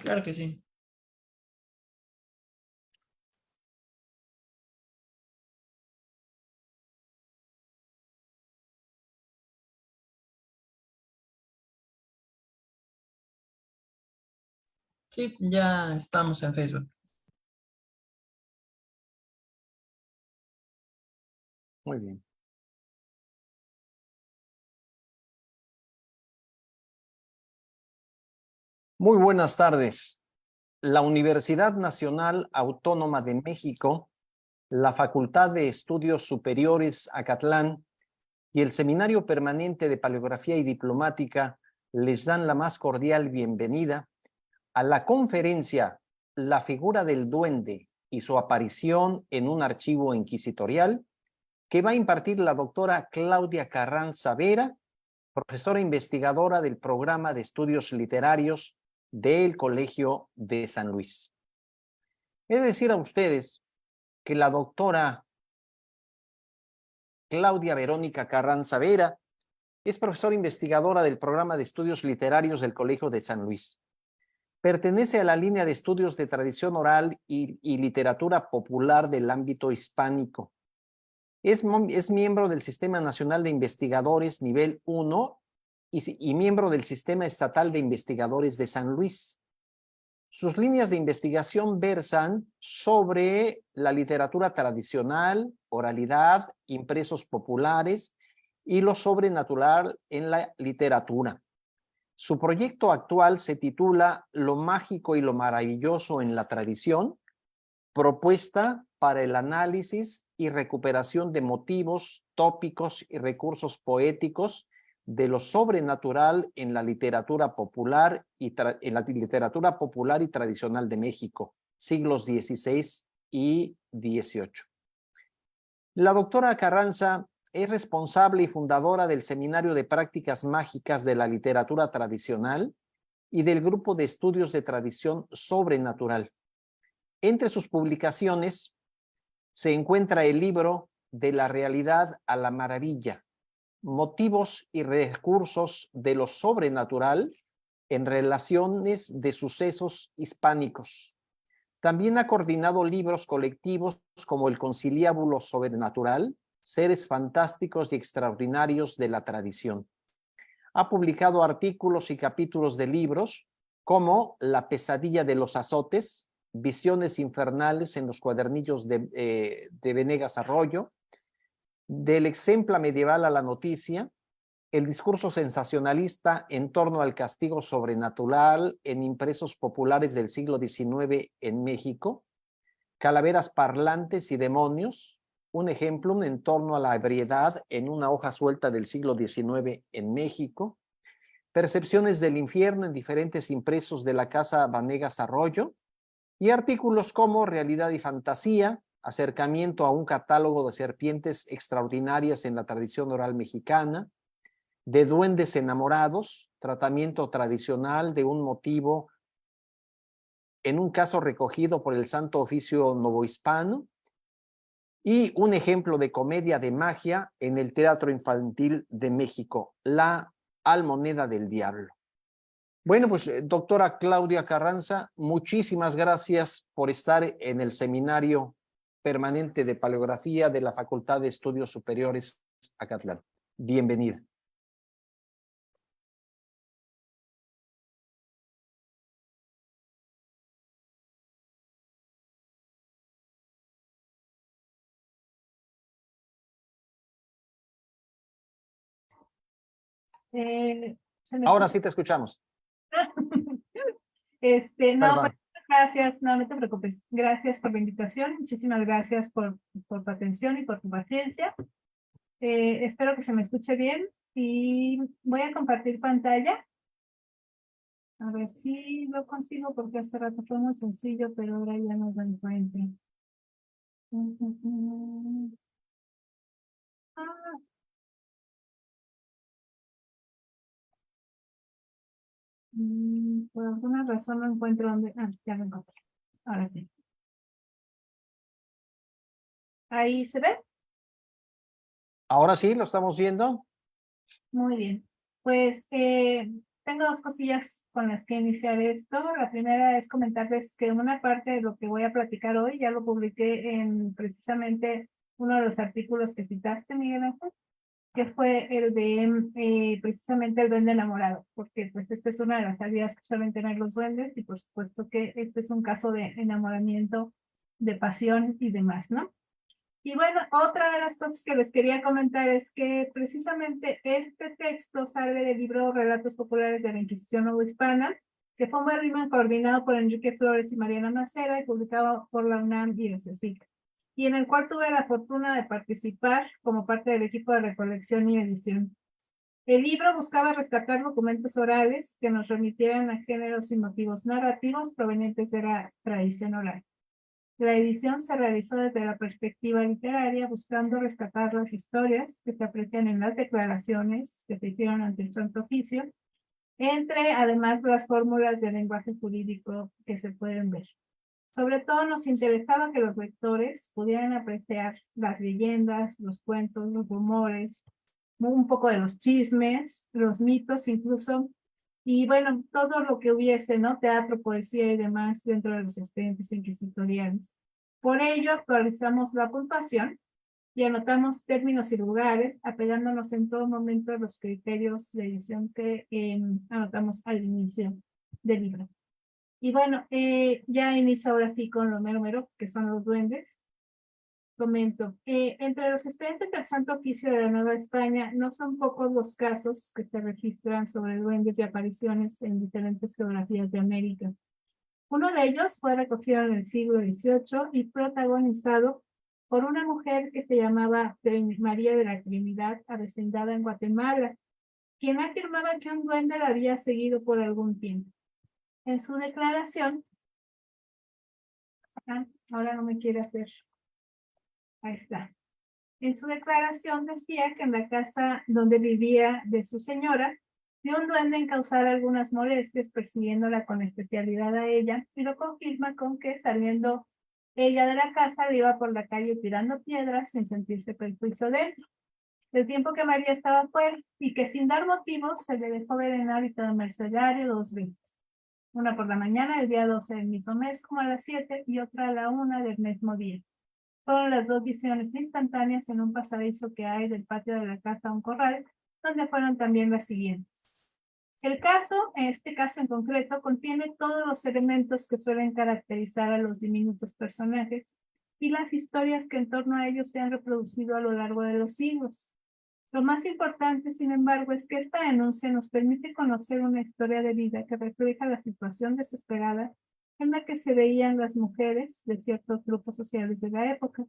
Claro que sí. Sí, ya estamos en Facebook. Muy bien. Muy buenas tardes. La Universidad Nacional Autónoma de México, la Facultad de Estudios Superiores Acatlán y el Seminario Permanente de Paleografía y Diplomática les dan la más cordial bienvenida a la conferencia La figura del duende y su aparición en un archivo inquisitorial, que va a impartir la doctora Claudia Carranza Vera, profesora investigadora del Programa de Estudios Literarios del Colegio de San Luis. He de decir a ustedes que la doctora Claudia Verónica Carranza Vera es profesora investigadora del Programa de Estudios Literarios del Colegio de San Luis. Pertenece a la línea de estudios de tradición oral y literatura popular del ámbito hispánico. Es miembro del Sistema Nacional de Investigadores Nivel 1 y miembro del Sistema Estatal de Investigadores de San Luis. Sus líneas de investigación versan sobre la literatura tradicional, oralidad, impresos populares y lo sobrenatural en la literatura. Su proyecto actual se titula Lo mágico y lo maravilloso en la tradición, propuesta para el análisis y recuperación de motivos, tópicos y recursos poéticos de lo sobrenatural en la literatura popular y tradicional de México, siglos XVI y XVIII. La doctora Carranza es responsable y fundadora del Seminario de Prácticas Mágicas de la Literatura Tradicional y del Grupo de Estudios de Tradición Sobrenatural. Entre sus publicaciones se encuentra el libro De la realidad a la maravilla, motivos y recursos de lo sobrenatural en relaciones de sucesos hispánicos. También ha coordinado libros colectivos como El Conciliábulo Sobrenatural, Seres Fantásticos y Extraordinarios de la Tradición. Ha publicado artículos y capítulos de libros como La pesadilla de los azotes, Visiones infernales en los cuadernillos de Venegas Arroyo, Del exempla medieval a la noticia, El discurso sensacionalista en torno al castigo sobrenatural en impresos populares del siglo XIX en México, Calaveras parlantes y demonios, un ejemplo en torno a la ebriedad en una hoja suelta del siglo XIX en México, Percepciones del infierno en diferentes impresos de la Casa Vanegas Arroyo, y artículos como Realidad y Fantasía, acercamiento a un catálogo de serpientes extraordinarias en la tradición oral mexicana, de duendes enamorados, tratamiento tradicional de un motivo en un caso recogido por el Santo Oficio Novohispano, y un ejemplo de comedia de magia en el Teatro Infantil de México, La Almoneda del Diablo. Bueno, pues doctora Claudia Carranza, muchísimas gracias por estar en el Seminario Permanente de Paleografía de la Facultad de Estudios Superiores Acatlán. Bienvenida. Ahora sí te escuchamos. No, pues, gracias, no, no te preocupes. Gracias por la invitación, muchísimas gracias por tu atención y por tu paciencia. Espero que se me escuche bien y voy a compartir pantalla. A ver si lo consigo porque hace rato fue muy sencillo, pero ahora ya no lo encuentro. Ah, por alguna razón no encuentro dónde. Ah, ya lo encontré. Ahora sí. ¿Ahí se ve? Ahora sí, lo estamos viendo. Muy bien. Pues tengo dos cosillas con las que iniciar esto. La primera es comentarles que una parte de lo que voy a platicar hoy ya lo publiqué en precisamente uno de los artículos que citaste, Miguel Ángel, que fue el de precisamente el duende enamorado, porque pues esta es una de las habilidades que suelen tener los duendes y por supuesto que este es un caso de enamoramiento, de pasión y demás, ¿no? Y bueno, otra de las cosas que les quería comentar es que precisamente este texto sale del libro Relatos Populares de la Inquisición Novohispana, que fue un volumen coordinado por Enrique Flores y Mariana Macera y publicado por la UNAM y el CSIC, y en el cual tuve la fortuna de participar como parte del equipo de recolección y edición. El libro buscaba rescatar documentos orales que nos remitieran a géneros y motivos narrativos provenientes de la tradición oral. La edición se realizó desde la perspectiva literaria, buscando rescatar las historias que se aprecian en las declaraciones que se hicieron ante el Santo Oficio, entre además las fórmulas de lenguaje jurídico que se pueden ver. Sobre todo nos interesaba que los lectores pudieran apreciar las leyendas, los cuentos, los rumores, un poco de los chismes, los mitos incluso, y bueno, todo lo que hubiese, ¿no? Teatro, poesía y demás dentro de los expedientes inquisitoriales. Por ello, actualizamos la puntuación y anotamos términos y lugares, apegándonos en todo momento a los criterios de edición que anotamos al inicio del libro. Y bueno, ya inicio ahora sí con lo mero mero, que son los duendes. Comento, entre los expedientes del Santo Oficio de la Nueva España, no son pocos los casos que se registran sobre duendes y apariciones en diferentes geografías de América. Uno de ellos fue recogido en el siglo XVIII y protagonizado por una mujer que se llamaba María de la Trinidad, avecindada en Guatemala, quien afirmaba que un duende la había seguido por algún tiempo. En su declaración, ahora no me quiere hacer. Ahí está. En su declaración decía que en la casa donde vivía de su señora, vio un duende en causar algunas molestias, persiguiéndola con especialidad a ella, y lo confirma con que saliendo ella de la casa, le iba por la calle tirando piedras sin sentirse perjuicio dentro. El tiempo que María estaba fuera, y que sin dar motivos se le dejó ver en hábito de mercedario 2 veces. Una por la mañana, el día 12 del mismo mes, como a las 7, y otra a la 1 del mismo día. Fueron las dos visiones instantáneas en un pasadizo que hay del patio de la casa a un corral, donde fueron también las siguientes. El caso, este caso en concreto, contiene todos los elementos que suelen caracterizar a los diminutos personajes y las historias que en torno a ellos se han reproducido a lo largo de los siglos. Lo más importante, sin embargo, es que esta denuncia nos permite conocer una historia de vida que refleja la situación desesperada en la que se veían las mujeres de ciertos grupos sociales de la época.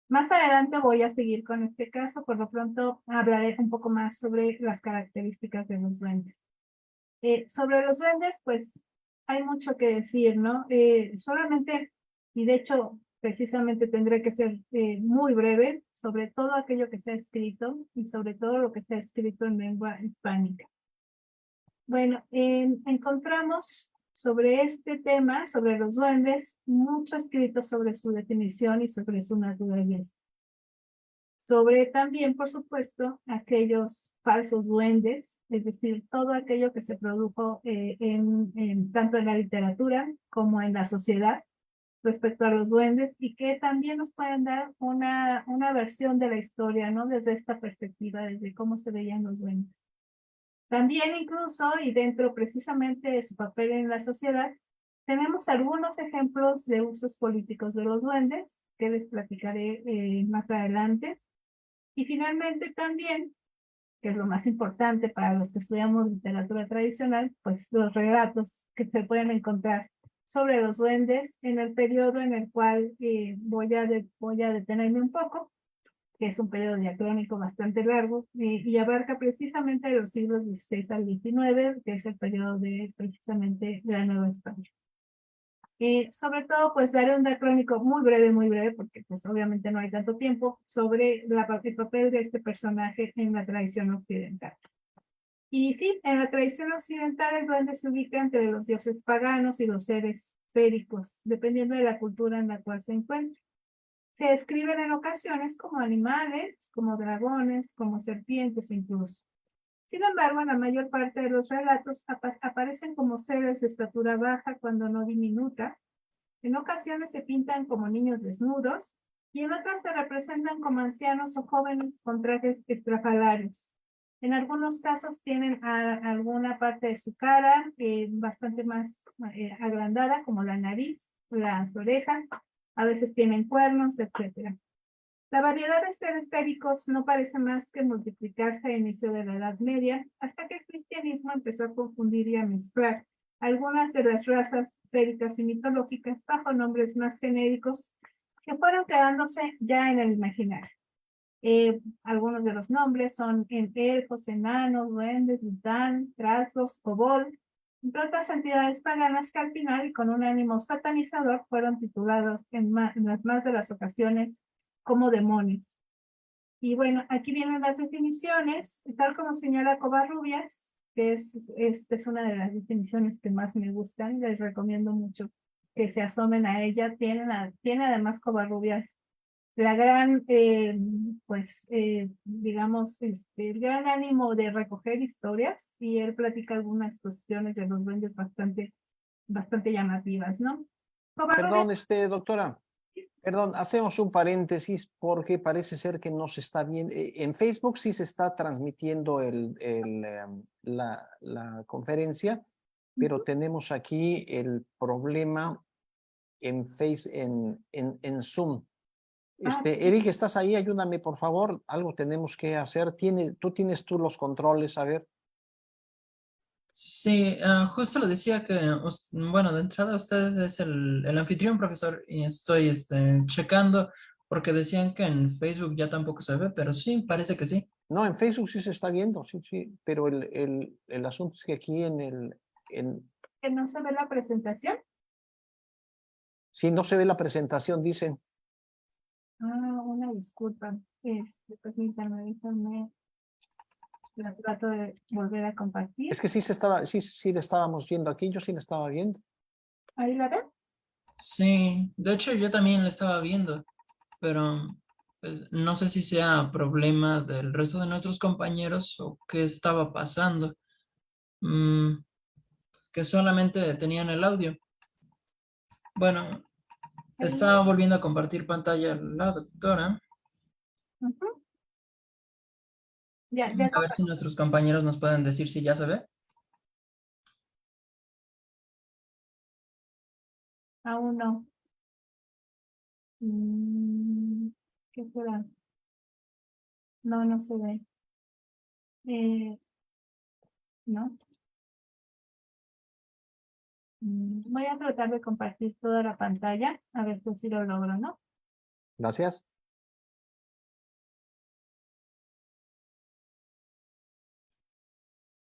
Más adelante voy a seguir con este caso, por lo pronto hablaré un poco más sobre las características de los duendes. Sobre los duendes, pues hay mucho que decir, ¿no? Solamente, y de hecho precisamente tendré que ser muy breve sobre todo aquello que se ha escrito y sobre todo lo que se ha escrito en lengua hispánica. Bueno, encontramos sobre este tema, sobre los duendes, mucho escrito sobre su definición y sobre su naturaleza. Sobre también, por supuesto, aquellos falsos duendes, es decir, todo aquello que se produjo tanto en la literatura como en la sociedad respecto a los duendes y que también nos pueden dar una versión de la historia, ¿no? Desde esta perspectiva, desde cómo se veían los duendes. También incluso, y dentro precisamente de su papel en la sociedad, tenemos algunos ejemplos de usos políticos de los duendes, que les platicaré más adelante. Y finalmente también, que es lo más importante para los que estudiamos literatura tradicional, pues los relatos que se pueden encontrar sobre los duendes en el periodo en el cual voy a detenerme un poco, que es un periodo diacrónico bastante largo y abarca precisamente los siglos XVI al XIX, que es el periodo precisamente de la Nueva España. Sobre todo, pues daré un diacrónico muy breve, porque pues obviamente no hay tanto tiempo, sobre el papel de este personaje en la tradición occidental. Y sí, en la tradición occidental el duende se ubica entre los dioses paganos y los seres féricos, dependiendo de la cultura en la cual se encuentra. Se describen en ocasiones como animales, como dragones, como serpientes incluso. Sin embargo, en la mayor parte de los relatos aparecen como seres de estatura baja, cuando no diminuta. En ocasiones se pintan como niños desnudos y en otras se representan como ancianos o jóvenes con trajes estrafalarios. En algunos casos tienen alguna parte de su cara bastante más agrandada, como la nariz, las orejas, a veces tienen cuernos, etc. La variedad de seres féricos no parece más que multiplicarse a inicio de la Edad Media, hasta que el cristianismo empezó a confundir y a mezclar algunas de las razas féricas y mitológicas bajo nombres más genéricos que fueron quedándose ya en el imaginario. Algunos de los nombres son elfos, enanos, duendes, lután, trasgos, kobold, entre otras entidades paganas que al final y con un ánimo satanizador fueron titulados en las más de las ocasiones como demonios. Y bueno, aquí vienen las definiciones, tal como señala Covarrubias, que esta es una de las definiciones que más me gustan, les recomiendo mucho que se asomen a ella. Tiene además Covarrubias la gran, digamos, el gran ánimo de recoger historias, y él platica algunas cuestiones de los duendes bastante llamativas, ¿no? Perdón, doctora. Perdón, hacemos un paréntesis porque parece ser que no se está viendo. En Facebook sí se está transmitiendo la conferencia, pero tenemos aquí el problema en Zoom. Eric, ¿estás ahí? Ayúdame, por favor. Algo tenemos que hacer. ¿Tú tienes los controles? A ver. Sí, justo le decía que, bueno, de entrada usted es el anfitrión, profesor, y estoy checando porque decían que en Facebook ya tampoco se ve, pero sí, parece que sí. No, en Facebook sí se está viendo, sí, sí, pero el asunto es que aquí ¿Que no se ve la presentación? sí, no se ve la presentación, dicen. Una disculpa. Permítanme, déjenme, la trato de volver a compartir. Es que sí le estábamos viendo aquí, yo sí la estaba viendo. ¿Ahí la ven? Sí, de hecho yo también la estaba viendo, pero pues, no sé si sea problema del resto de nuestros compañeros o qué estaba pasando. Mm, que solamente tenían el audio. Bueno, está volviendo a compartir pantalla la doctora. Ya A ver si nuestros compañeros nos pueden decir si ya se ve. aún no. ¿Qué será? No, no se ve. ¿No? Voy a tratar de compartir toda la pantalla, a ver si lo logro, ¿no? Gracias.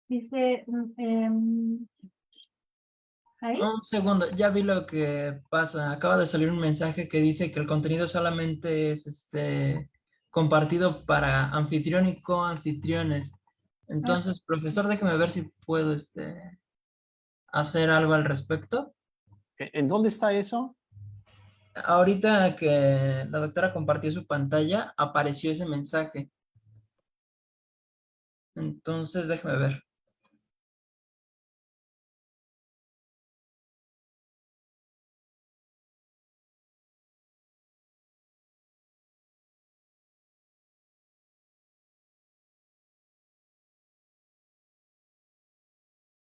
Dice, ahí. Un segundo, ya vi lo que pasa. Acaba de salir un mensaje que dice que el contenido solamente es compartido para anfitrión y coanfitriones. Entonces, profesor, déjeme ver si puedo hacer algo al respecto. ¿En dónde está eso? Ahorita que la doctora compartió su pantalla, apareció ese mensaje. Entonces, déjeme ver.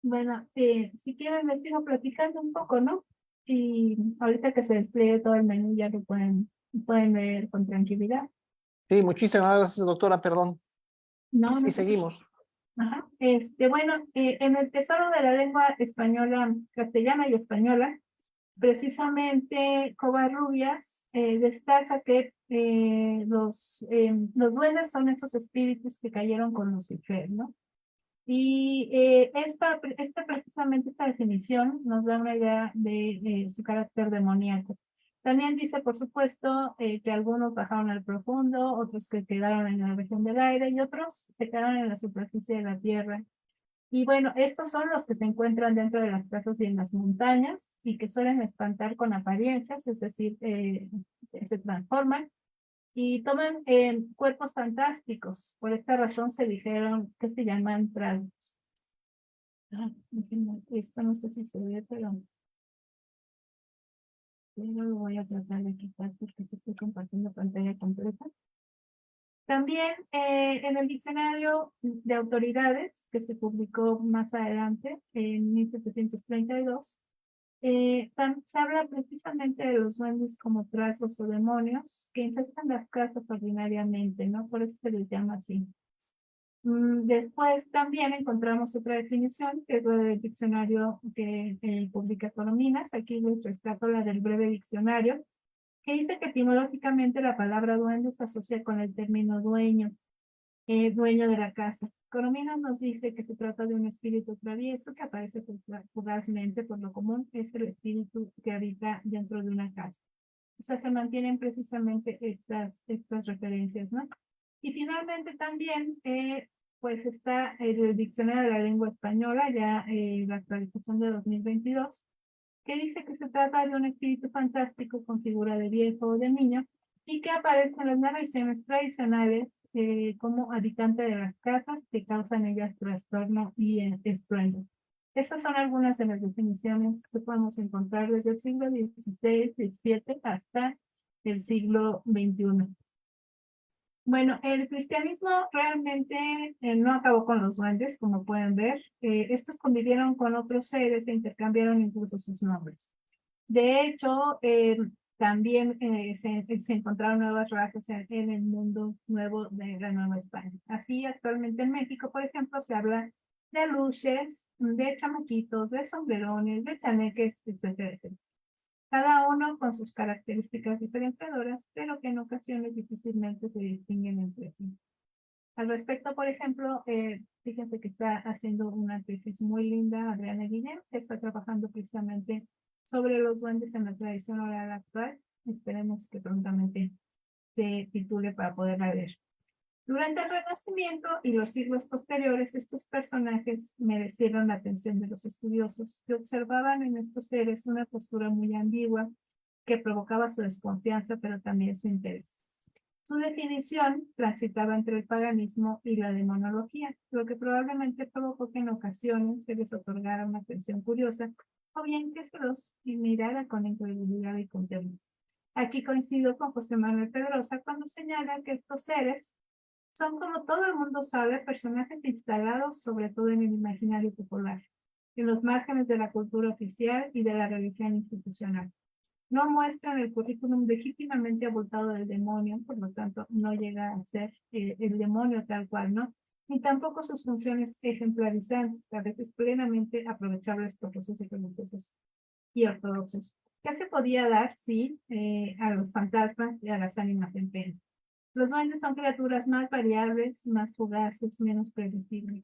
Bueno, si quieren les sigo platicando un poco, ¿no? Y ahorita que se despliegue todo el menú ya pueden ver con tranquilidad. Sí, muchísimas gracias, doctora, perdón. No, Sí, no. seguimos. Ajá. Bueno, en el Tesoro de la Lengua Española, Castellana y Española, precisamente Covarrubias destaca que los duendes son esos espíritus que cayeron con Lucifer, ¿no? Y precisamente esta definición nos da una idea de su carácter demoníaco. También dice, por supuesto, que algunos bajaron al profundo, otros que quedaron en la región del aire y otros se quedaron en la superficie de la tierra. Y bueno, estos son los que se encuentran dentro de las casas y en las montañas y que suelen espantar con apariencias, es decir, se transforman y toman cuerpos fantásticos. Por esta razón se dijeron que se llaman tragos. Esto no sé si se ve, pero lo voy a tratar de quitar porque estoy compartiendo pantalla completa. También en el diccionario de autoridades, que se publicó más adelante, en 1732, se habla precisamente de los duendes como trazos o demonios que infestan las casas ordinariamente, ¿no? Por eso se les llama así. Después también encontramos otra definición, que es la del diccionario que publica Corominas. Aquí les rescato la del breve diccionario, que dice que etimológicamente la palabra duende se asocia con el término dueño, dueño de la casa. Corominas nos dice que se trata de un espíritu travieso que aparece fugazmente, por lo común es el espíritu que habita dentro de una casa. O sea, se mantienen precisamente estas referencias, ¿no? Y finalmente también, pues está el Diccionario de la Lengua Española, ya la actualización de 2022, que dice que se trata de un espíritu fantástico con figura de viejo o de niño y que aparece en las narraciones tradicionales como habitante de las casas que causan ellas trastorno y estruendo. Estas son algunas de las definiciones que podemos encontrar desde el siglo XVI, XVII hasta el siglo XXI. Bueno, el cristianismo realmente no acabó con los duendes, como pueden ver. Estos convivieron con otros seres e intercambiaron incluso sus nombres. De hecho, también se encontraron nuevas razas en el mundo nuevo de la Nueva España. Así, actualmente en México, por ejemplo, se habla de aluches, de chamaquitos, de sombrerones, de chaneques, etcétera, etcétera. Cada uno con sus características diferenciadoras, pero que en ocasiones difícilmente se distinguen entre sí. Al respecto, por ejemplo, fíjense que está haciendo una tesis muy linda Adriana Guillén, que está trabajando precisamente sobre los duendes en la tradición oral actual. Esperemos que prontamente se titule para poderla ver. Durante el Renacimiento y los siglos posteriores, estos personajes merecieron la atención de los estudiosos, que observaban en estos seres una postura muy ambigua que provocaba su desconfianza, pero también su interés. Su definición transitaba entre el paganismo y la demonología, lo que probablemente provocó que en ocasiones se les otorgara una atención curiosa, o bien que se los mirara con incredulidad y con temor. Aquí coincido con José Manuel Pedrosa cuando señala que estos seres son, como todo el mundo sabe, personajes instalados sobre todo en el imaginario popular, en los márgenes de la cultura oficial y de la religión institucional. No muestran el currículum legítimamente abultado del demonio, por lo tanto no llega a ser el demonio tal cual, ¿no? Ni tampoco sus funciones ejemplarizantes, a veces plenamente aprovechables por los religiosos y ortodoxos. ¿Qué se podía dar, sí, a los fantasmas y a las ánimas en pena? Los duendes son criaturas más variables, más fugaces, menos predecibles.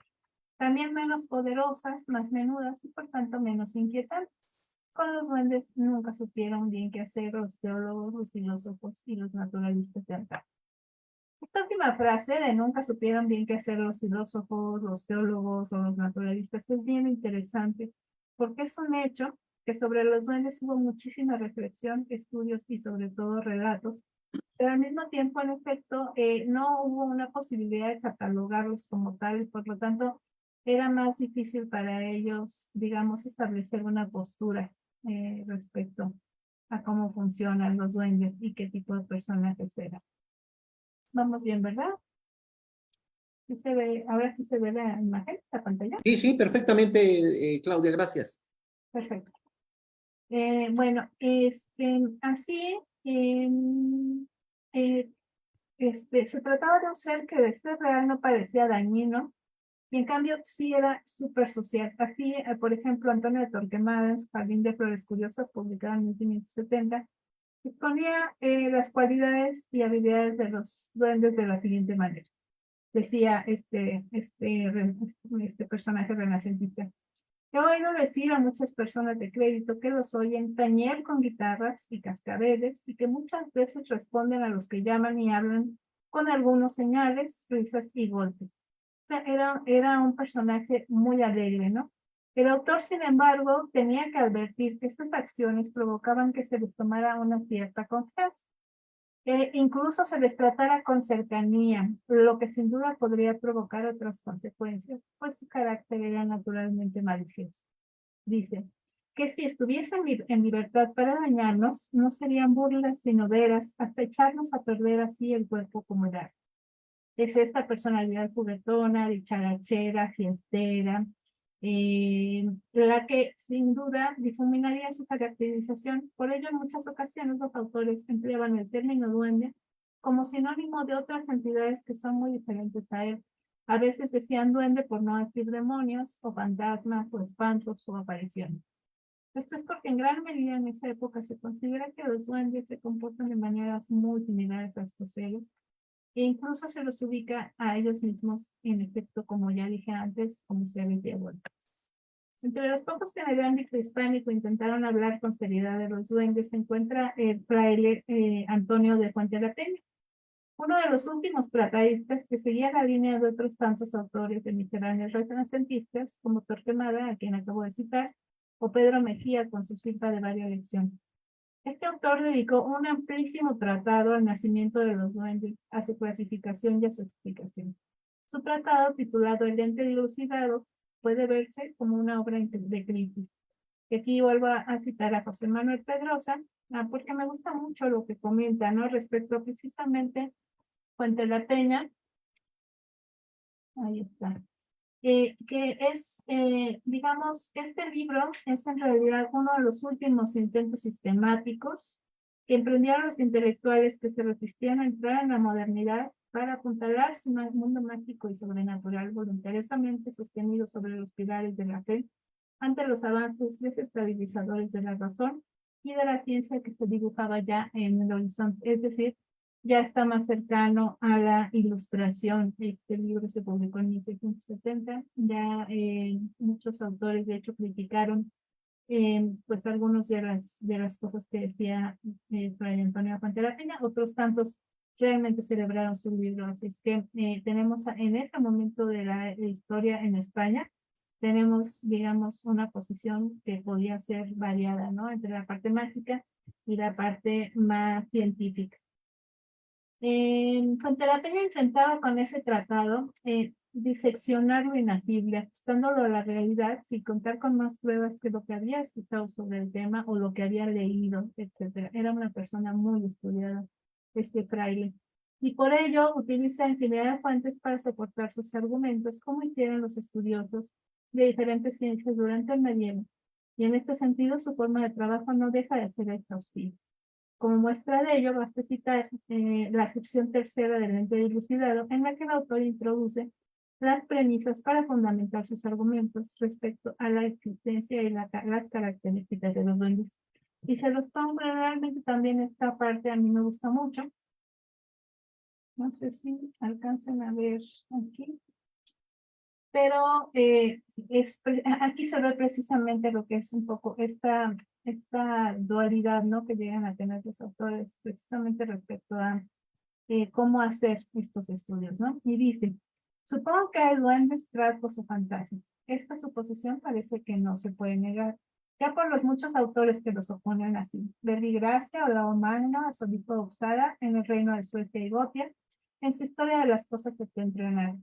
También menos poderosas, más menudas y por tanto menos inquietantes. Con los duendes nunca supieron bien qué hacer los teólogos, los filósofos y los naturalistas de antaño. Esta última frase de nunca supieron bien qué hacer los filósofos, los teólogos o los naturalistas es bien interesante porque es un hecho que sobre los duendes hubo muchísima reflexión, estudios y sobre todo relatos, pero al mismo tiempo, en efecto, no hubo una posibilidad de catalogarlos como tal, y por lo tanto era más difícil para ellos, digamos, establecer una postura respecto a cómo funcionan los duendes y qué tipo de personajes eran. Vamos bien, ¿verdad? ¿Sí se ve? Ahora sí se ve la imagen, la pantalla. Sí, sí, perfectamente, Claudia, gracias. Perfecto. Bueno, así, se trataba de un ser que de ser real no parecía dañino, y en cambio sí era súper social. Así, por ejemplo, Antonio de Torquemada, en su Jardín de Flores Curiosas, publicado en 1570, exponía las cualidades y habilidades de los duendes de la siguiente manera. Decía este personaje renacentista: he oído decir a muchas personas de crédito que los oyen tañer con guitarras y cascabeles y que muchas veces responden a los que llaman y hablan con algunos señales, risas y golpes. O sea, era un personaje muy alegre, ¿no? El autor, sin embargo, tenía que advertir que estas acciones provocaban que se les tomara una cierta confianza. incluso se les tratara con cercanía, lo que sin duda podría provocar otras consecuencias, pues su carácter era naturalmente malicioso. Dice que si estuviesen en libertad para dañarnos, no serían burlas sino veras, hasta echarnos a perder así el cuerpo como el alma. Es esta personalidad juguetona, dicharachera, fiestera, la que sin duda difuminaría su caracterización. Por ello, en muchas ocasiones los autores empleaban el término duende como sinónimo de otras entidades que son muy diferentes a él. A veces decían duende por no decir demonios, o fantasmas, o espantos, o apariciones. Esto es porque en gran medida en esa época se considera que los duendes se comportan de maneras muy similares a estos seres, e incluso se los ubica a ellos mismos, en efecto, como ya dije antes, como seres diabólicos. Entre los pocos que en el ámbito hispánico intentaron hablar con seriedad de los duendes se encuentra el fraile Antonio de Fuente la Peña, uno de los últimos tratadistas que seguía la línea de otros tantos autores de misceláneos renacentistas, como Torquemada, a quien acabo de citar, o Pedro Mejía con su Silva de varias lecciones. Este autor dedicó un amplísimo tratado al nacimiento de los duendes, a su clasificación y a su explicación. Su tratado, titulado El ente dilucidado, puede verse como una obra de crisis. Y aquí vuelvo a citar a José Manuel Pedrosa, porque me gusta mucho lo que comenta, ¿no? Respecto precisamente Fuente la Peña. Ahí está. Que es, digamos, este libro es en realidad uno de los últimos intentos sistemáticos que emprendieron los intelectuales que se resistían a entrar en la modernidad para apuntalar su mundo mágico y sobrenatural voluntariosamente sostenido sobre los pilares de la fe ante los avances desestabilizadores de la razón y de la ciencia que se dibujaba ya en el horizonte, es decir, ya está más cercano a la ilustración. Este libro se publicó en 1670, ya muchos autores de hecho criticaron pues algunas de las cosas que decía Fray Antonio Fuente la Peña, otros tantos realmente celebraron su libro, así es que tenemos en este momento de la historia en España, tenemos, digamos, una posición que podía ser variada, ¿no? Entre la parte mágica y la parte más científica. Fuente la Peña intentaba con ese tratado diseccionar lo inacible, ajustándolo a la realidad sin contar con más pruebas que lo que había escuchado sobre el tema o lo que había leído, etc. Era una persona muy estudiada, este fraile. Y por ello utiliza infinidad de fuentes para soportar sus argumentos, como hicieron los estudiosos de diferentes ciencias durante el medievo. Y en este sentido, su forma de trabajo no deja de ser exhaustiva. Como muestra de ello, basta citar la sección tercera del ente dilucidado, en la que el autor introduce las premisas para fundamentar sus argumentos respecto a la existencia y las características de los duendes. Y se los pongo realmente también esta parte, a mí me gusta mucho. No sé si alcancen a ver aquí. Pero aquí se ve precisamente lo que es un poco esta dualidad, ¿no? Que llegan a tener los autores precisamente respecto a cómo hacer estos estudios, ¿no? Y dice, supongo que hay duendes, trapos o fantasmas. Esta suposición parece que no se puede negar, ya por los muchos autores que los oponen así. Verbigracia o Lao Magno, arzobispo de Uppsala, en el reino de Suecia y Gotia, en su historia de las cosas septentrionales.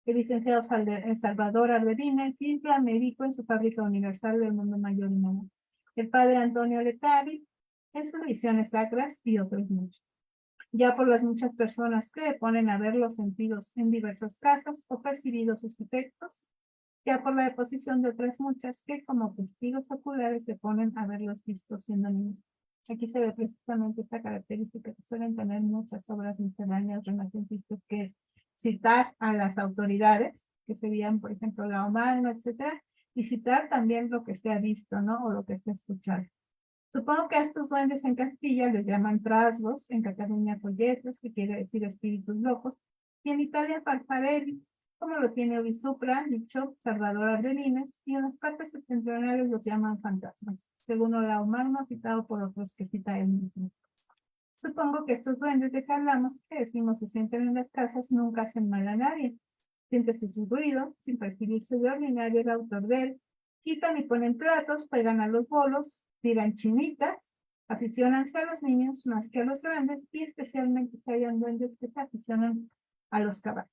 El licenciado Salvador Arderines, simple médico en su fábrica universal del mundo mayor y menor. El padre Antonio Lecari, en sus visiones sacras y otros muchos. Ya por las muchas personas que ponen a ver los sentidos en diversas casas o percibido sus efectos, ya por la deposición de otras muchas que como testigos oculares se ponen a ver los vistos siendo niños. Aquí se ve precisamente esta característica que suelen tener muchas obras misceláneas renacentistas, que es citar a las autoridades, que serían, por ejemplo, la Magno, etcétera, y citar también lo que se ha visto, ¿no? O lo que se ha escuchado. Supongo que a estos duendes en Castilla les llaman trasgos, en Cataluña folletos, que quiere decir espíritus locos, y en Italia farfarelli, como lo tiene Ovisupra, dicho Salvador Ardelines, y en las partes septentrionales los llaman fantasmas, según Olao Magno, citado por otros que cita él mismo. Supongo que estos duendes de que hablamos, que decimos se sienten en las casas, nunca hacen mal a nadie. Siéntese su ruido, sin percibirse de ordinario el autor de él. Quitan y ponen platos, pegan a los bolos, tiran chinitas, Aficiónanse a los niños más que a los grandes y especialmente se hallan duendes que se aficionan a los caballos.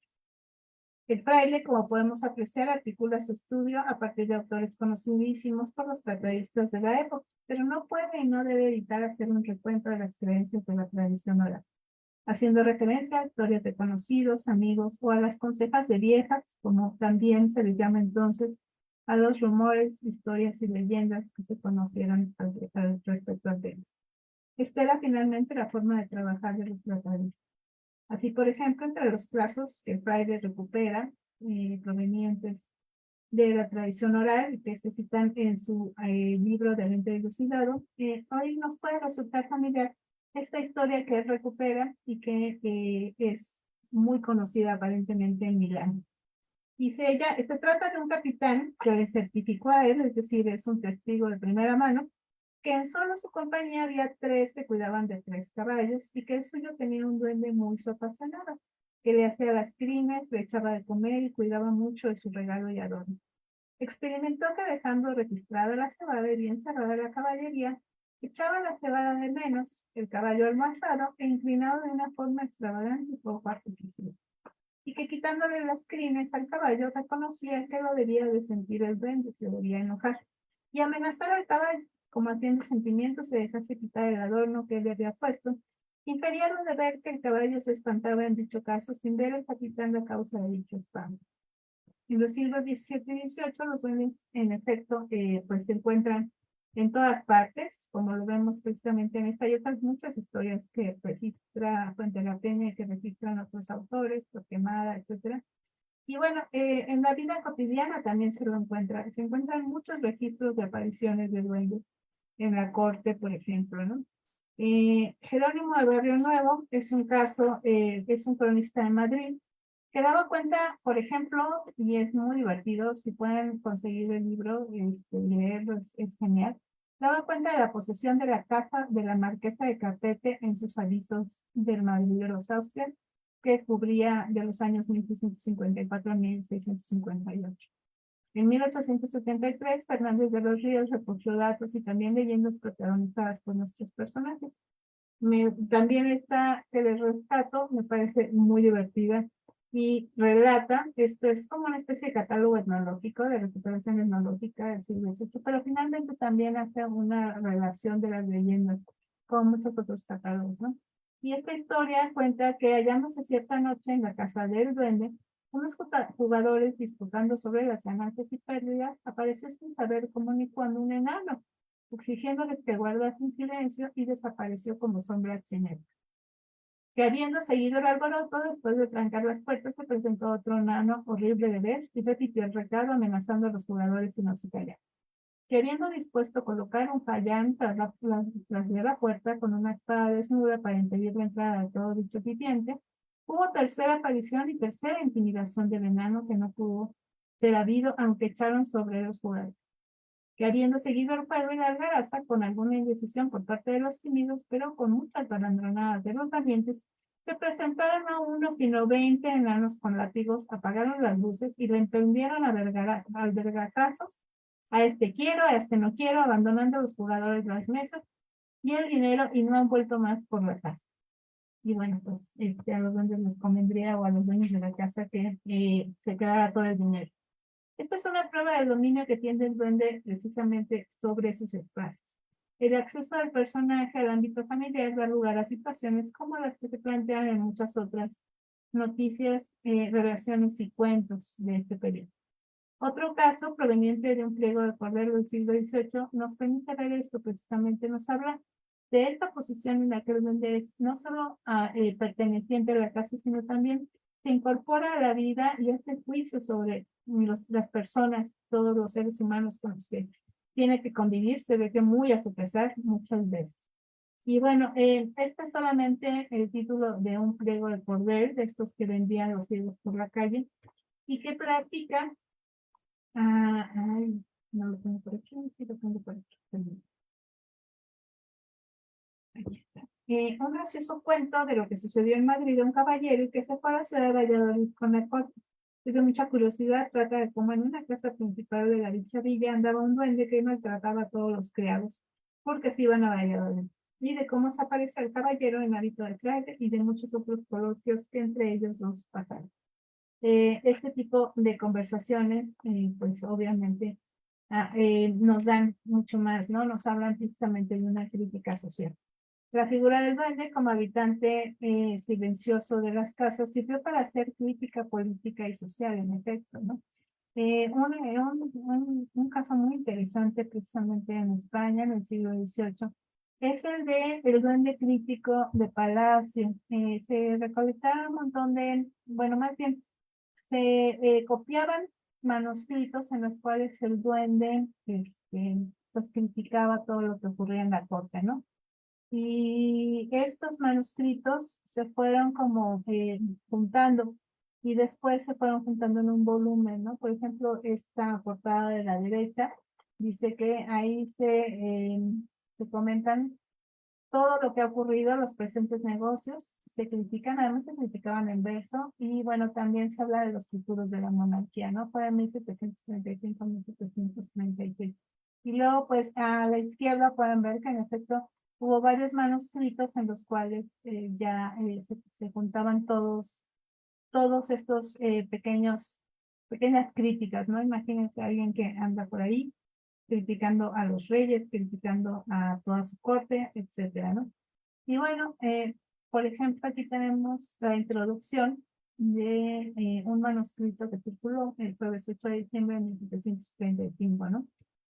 El fraile, como podemos apreciar, articula su estudio a partir de autores conocidísimos por los tratadistas de la época, pero no puede y no debe evitar hacer un recuento de las creencias de la tradición oral, haciendo referencia a historias de conocidos, amigos o a las consejas de viejas, como también se les llama entonces a los rumores, historias y leyendas que se conocieron respecto al tema. Esta era finalmente la forma de trabajar de los tratadistas. Así, por ejemplo, entre los plazos que el fraile recupera, provenientes de la tradición oral y que se citan en su libro de Mente Dilucidado, hoy nos puede resultar familiar esta historia que él recupera y que es muy conocida aparentemente en Milán. Dice ella, se trata de un capitán que le certificó a él, es decir, es un testigo de primera mano, que en solo su compañía había 3 que cuidaban de 3 caballos y que el suyo tenía un duende muy su apasionado, que le hacía las crines, le echaba de comer y cuidaba mucho de su regalo y adorno. Experimentó que dejando registrada la cebada y bien cerrada la caballería, echaba la cebada de menos, el caballo almorzado e inclinado de una forma extravagante y poco artificial, y que quitándole las crines al caballo reconocía que lo debía de sentir el duende, se debía enojar, y amenazar al caballo, como haciendo sentimientos se dejase quitar el adorno que él le había puesto, impedieron de ver que el caballo se espantaba en dicho caso sin ver al capitán la causa de dicho espanto. En los siglos XVII y XVIII los duendes, en efecto, pues se encuentran en todas partes, como lo vemos precisamente en esta y otras muchas historias que registra Fuente de la Peña y que registran otros autores, Torquemada, etc. Y bueno, en la vida cotidiana también se encuentran muchos registros de apariciones de duendes en la corte, por ejemplo, ¿no? Jerónimo de Barrio Nuevo es un caso, es un cronista de Madrid, que daba cuenta, por ejemplo, y es muy divertido, si pueden conseguir el libro, leerlo, es genial, daba cuenta de la posesión de la casa de la marquesa de Capete en sus avisos del Madrid de los Austrias, que cubría de los años 1654 a 1658. En 1873, Fernández de los Ríos recogió datos y también leyendas protagonizadas por nuestros personajes. También esta que les rescato me parece muy divertida y relata, esto es como una especie de catálogo etnológico, de recuperación etnológica del siglo XVIII, pero finalmente también hace una relación de las leyendas con muchos otros catálogos, ¿no? Y esta historia cuenta que hallándose cierta noche en la casa del duende, unos jugadores disputando sobre las ganancias y pérdidas, apareció sin saber cómo ni cuándo un enano, exigiéndoles que guardasen silencio y desapareció como sombra chinera. Que habiendo seguido el alboroto, después de trancar las puertas, se presentó otro enano horrible de ver y repitió el recado amenazando a los jugadores y no se callaron. Que habiendo dispuesto colocar un fallán tras de la puerta con una espada desnuda para impedir la entrada de todo dicho viviente, hubo tercera aparición y tercera intimidación del enano que no pudo ser habido, aunque echaron sobre los jugadores. Que habiendo seguido el juego y la algaraza, con alguna indecisión por parte de los tímidos, pero con muchas balandronadas de los valientes, se presentaron no uno, sino 20 enanos con látigos, apagaron las luces y le emprendieron a vergazos. A este quiero, a este no quiero, abandonando a los jugadores las mesas y el dinero y no han vuelto más por la casa. Y bueno, pues a los duendes les convendría o a los dueños de la casa que se quedara todo el dinero. Esta es una prueba del dominio que tiene el duende precisamente sobre sus espacios. El acceso del personaje al ámbito familiar da lugar a situaciones como las que se plantean en muchas otras noticias, relaciones y cuentos de este periodo. Otro caso proveniente de un pliego de cordero del siglo XVIII nos permite ver esto, precisamente nos habla de esta posición en la que el duende es no solo perteneciente a la casa, sino también se incorpora a la vida y hace juicio sobre las personas, todos los seres humanos con los que tiene que convivir, se ve que muy a su pesar muchas veces. Y bueno, este es solamente el título de un pliego de cordel, de estos que vendían los ciegos por la calle, y que practica, ay, no lo tengo por aquí, sí lo tengo por aquí. Aquí está. Un gracioso cuento de lo que sucedió en Madrid a un caballero que se fue a la ciudad de Valladolid con el corte. Desde mucha curiosidad trata de cómo en una casa principal de la dicha villa andaba un duende que maltrataba a todos los criados, porque se iban a Valladolid. y de cómo se apareció el caballero en hábito de fraile y de muchos otros coloquios que entre ellos dos pasaron. Este tipo de conversaciones, pues obviamente nos dan mucho más, ¿no? Nos hablan precisamente de una crítica social. La figura del duende como habitante silencioso de las casas sirvió para hacer crítica política y social, en efecto, ¿no? Un caso muy interesante precisamente en España en el siglo XVIII es el de el duende crítico de Palacio. Se recolectaron un montón de, bueno, más bien, se copiaban manuscritos en los cuales el duende pues criticaba todo lo que ocurría en la corte, ¿no? Y estos manuscritos se fueron como juntando y después se fueron juntando en un volumen, ¿no? Por ejemplo, esta portada de la derecha dice que ahí se comentan todo lo que ha ocurrido, los presentes negocios, se critican, además se criticaban en verso, y bueno, también se habla de los futuros de la monarquía, ¿no? Fue en 1735, 1736. Y luego, pues, a la izquierda pueden ver que en efecto hubo varios manuscritos en los cuales se juntaban todos estos pequeñas críticas, ¿no? Imagínense a alguien que anda por ahí criticando a los reyes, criticando a toda su corte, etcétera, ¿no? Y bueno, por ejemplo, aquí tenemos la introducción de un manuscrito que circuló el jueves 8 de diciembre de 1735, ¿no?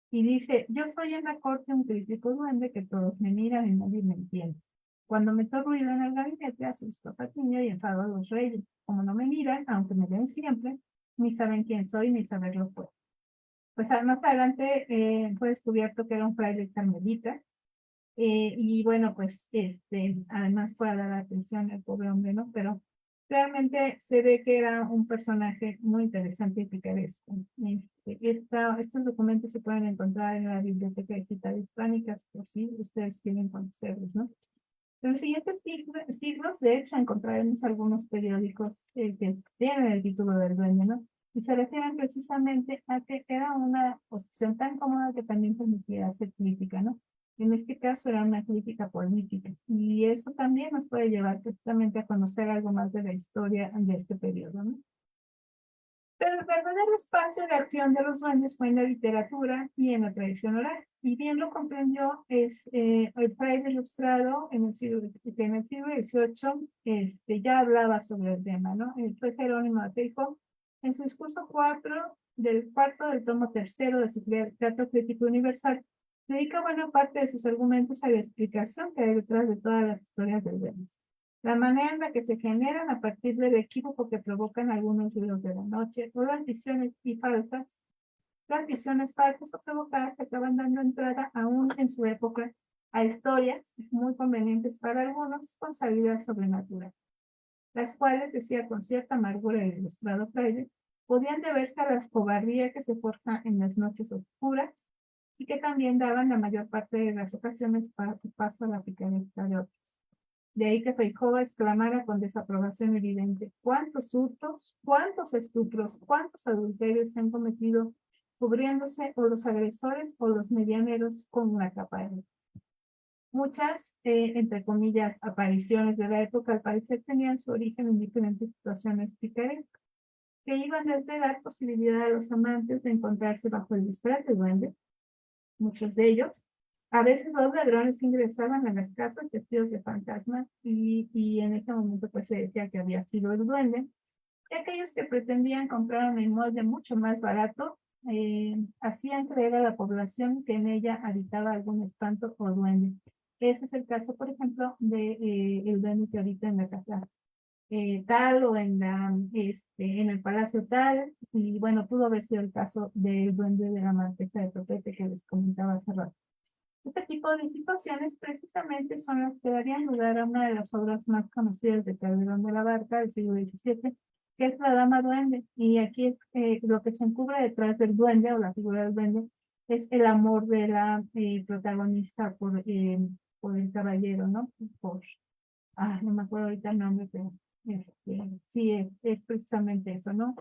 Y dice, yo soy en la corte un crítico duende que todos me miran y nadie me entiende. Cuando meto ruido en el gabinete, asusto a Patiño y enfado a los reyes. Como no me miran, aunque me ven siempre, ni saben quién soy ni saberlo puedo. Pues más adelante fue descubierto que era un fraile carmelita, y bueno, pues además fue a dar atención al pobre hombre, ¿no? Pero realmente se ve que era un personaje muy interesante y picaresco. Estos documentos se pueden encontrar en la Biblioteca Digital Hispánicas, por si ustedes quieren conocerlos, ¿no? En los siguientes siglos, de hecho, encontraremos algunos periódicos que tienen el título del dueño, ¿no? Y se refieren precisamente a que era una posición tan cómoda que también permitía hacer crítica, ¿no? En este caso era una crítica política. Y eso también nos puede llevar precisamente a conocer algo más de la historia de este periodo, ¿no? Pero el verdadero espacio de acción de los duendes fue en la literatura y en la tradición oral. Y bien lo comprendió el fraile ilustrado en el siglo XVIII, ya hablaba sobre el tema, ¿no? Fue Jerónimo Ateijo en su discurso 4 del cuarto del tomo tercero de su Teatro Crítico Universal. Dedica buena parte de sus argumentos a la explicación que hay detrás de todas las historias del duendes. La manera en la que se generan a partir del equívoco que provocan algunos ruidos de la noche o las visiones falsas o provocadas que acaban dando entrada aún en su época a historias muy convenientes para algunos con salida sobrenatural, las cuales, decía con cierta amargura el ilustrado fraile, podían deberse a la cobardía que se forja en las noches oscuras y que también daban la mayor parte de las ocasiones para paso a la picaresca de otros. De ahí que Feijóo exclamara con desaprobación evidente: ¿cuántos hurtos, cuántos estupros, cuántos adulterios se han cometido cubriéndose o los agresores o los medianeros con una capa de luz? Muchas, entre comillas, apariciones de la época al parecer tenían su origen en diferentes situaciones picarescas, que iban desde dar posibilidad a los amantes de encontrarse bajo el disfraz de duende, muchos de ellos. A veces los ladrones ingresaban a las casas vestidos de fantasmas y en ese momento pues se decía que había sido el duende. Y aquellos que pretendían comprar un inmueble mucho más barato hacían creer a la población que en ella habitaba algún espanto o duende. Ese es el caso, por ejemplo, de el duende que habita en la casa tal o en el palacio tal. Y bueno, pudo haber sido el caso del duende de la marquesa de Topete que les comentaba hace rato. Este tipo de situaciones precisamente son las que darían lugar a una de las obras más conocidas de Calderón de la Barca del siglo XVII, que es La Dama Duende. Y aquí lo que se encubre detrás del duende o la figura del duende es el amor de la protagonista por el caballero, ¿no? No me acuerdo ahorita el nombre, pero sí, es precisamente eso, ¿no?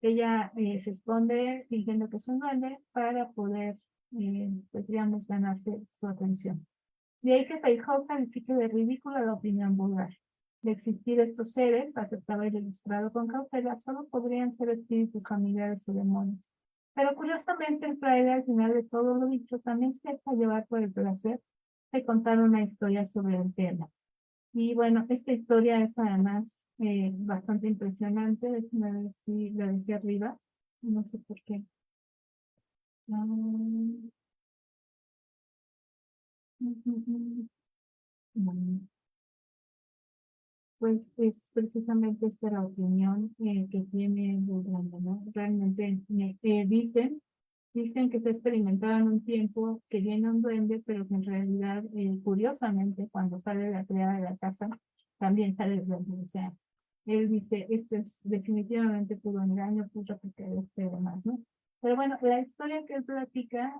Ella se esconde fingiendo que es un duende para poder, pues digamos, ganarse su atención. De ahí que Feijóo califique de ridícula la opinión vulgar. De existir estos seres, aceptado y registrado con cautela, solo podrían ser espíritus familiares o demonios. Pero curiosamente el fraile al final de todo lo dicho también se deja llevar por el placer de contar una historia sobre el tema. Y bueno, esta historia es además bastante impresionante. Déjenme ver si la dejé arriba. No sé por qué. Mm, mm. Pues es precisamente esta la opinión que tiene Belgrano, ¿no? Realmente dicen que se experimentaban un tiempo que viene un duende, pero que en realidad, curiosamente, cuando sale la criada de la casa, también sale el duende. O sea, él dice, esto es definitivamente puro engaño, puro picaresco y demás, ¿no? Pero bueno, la historia que él platica,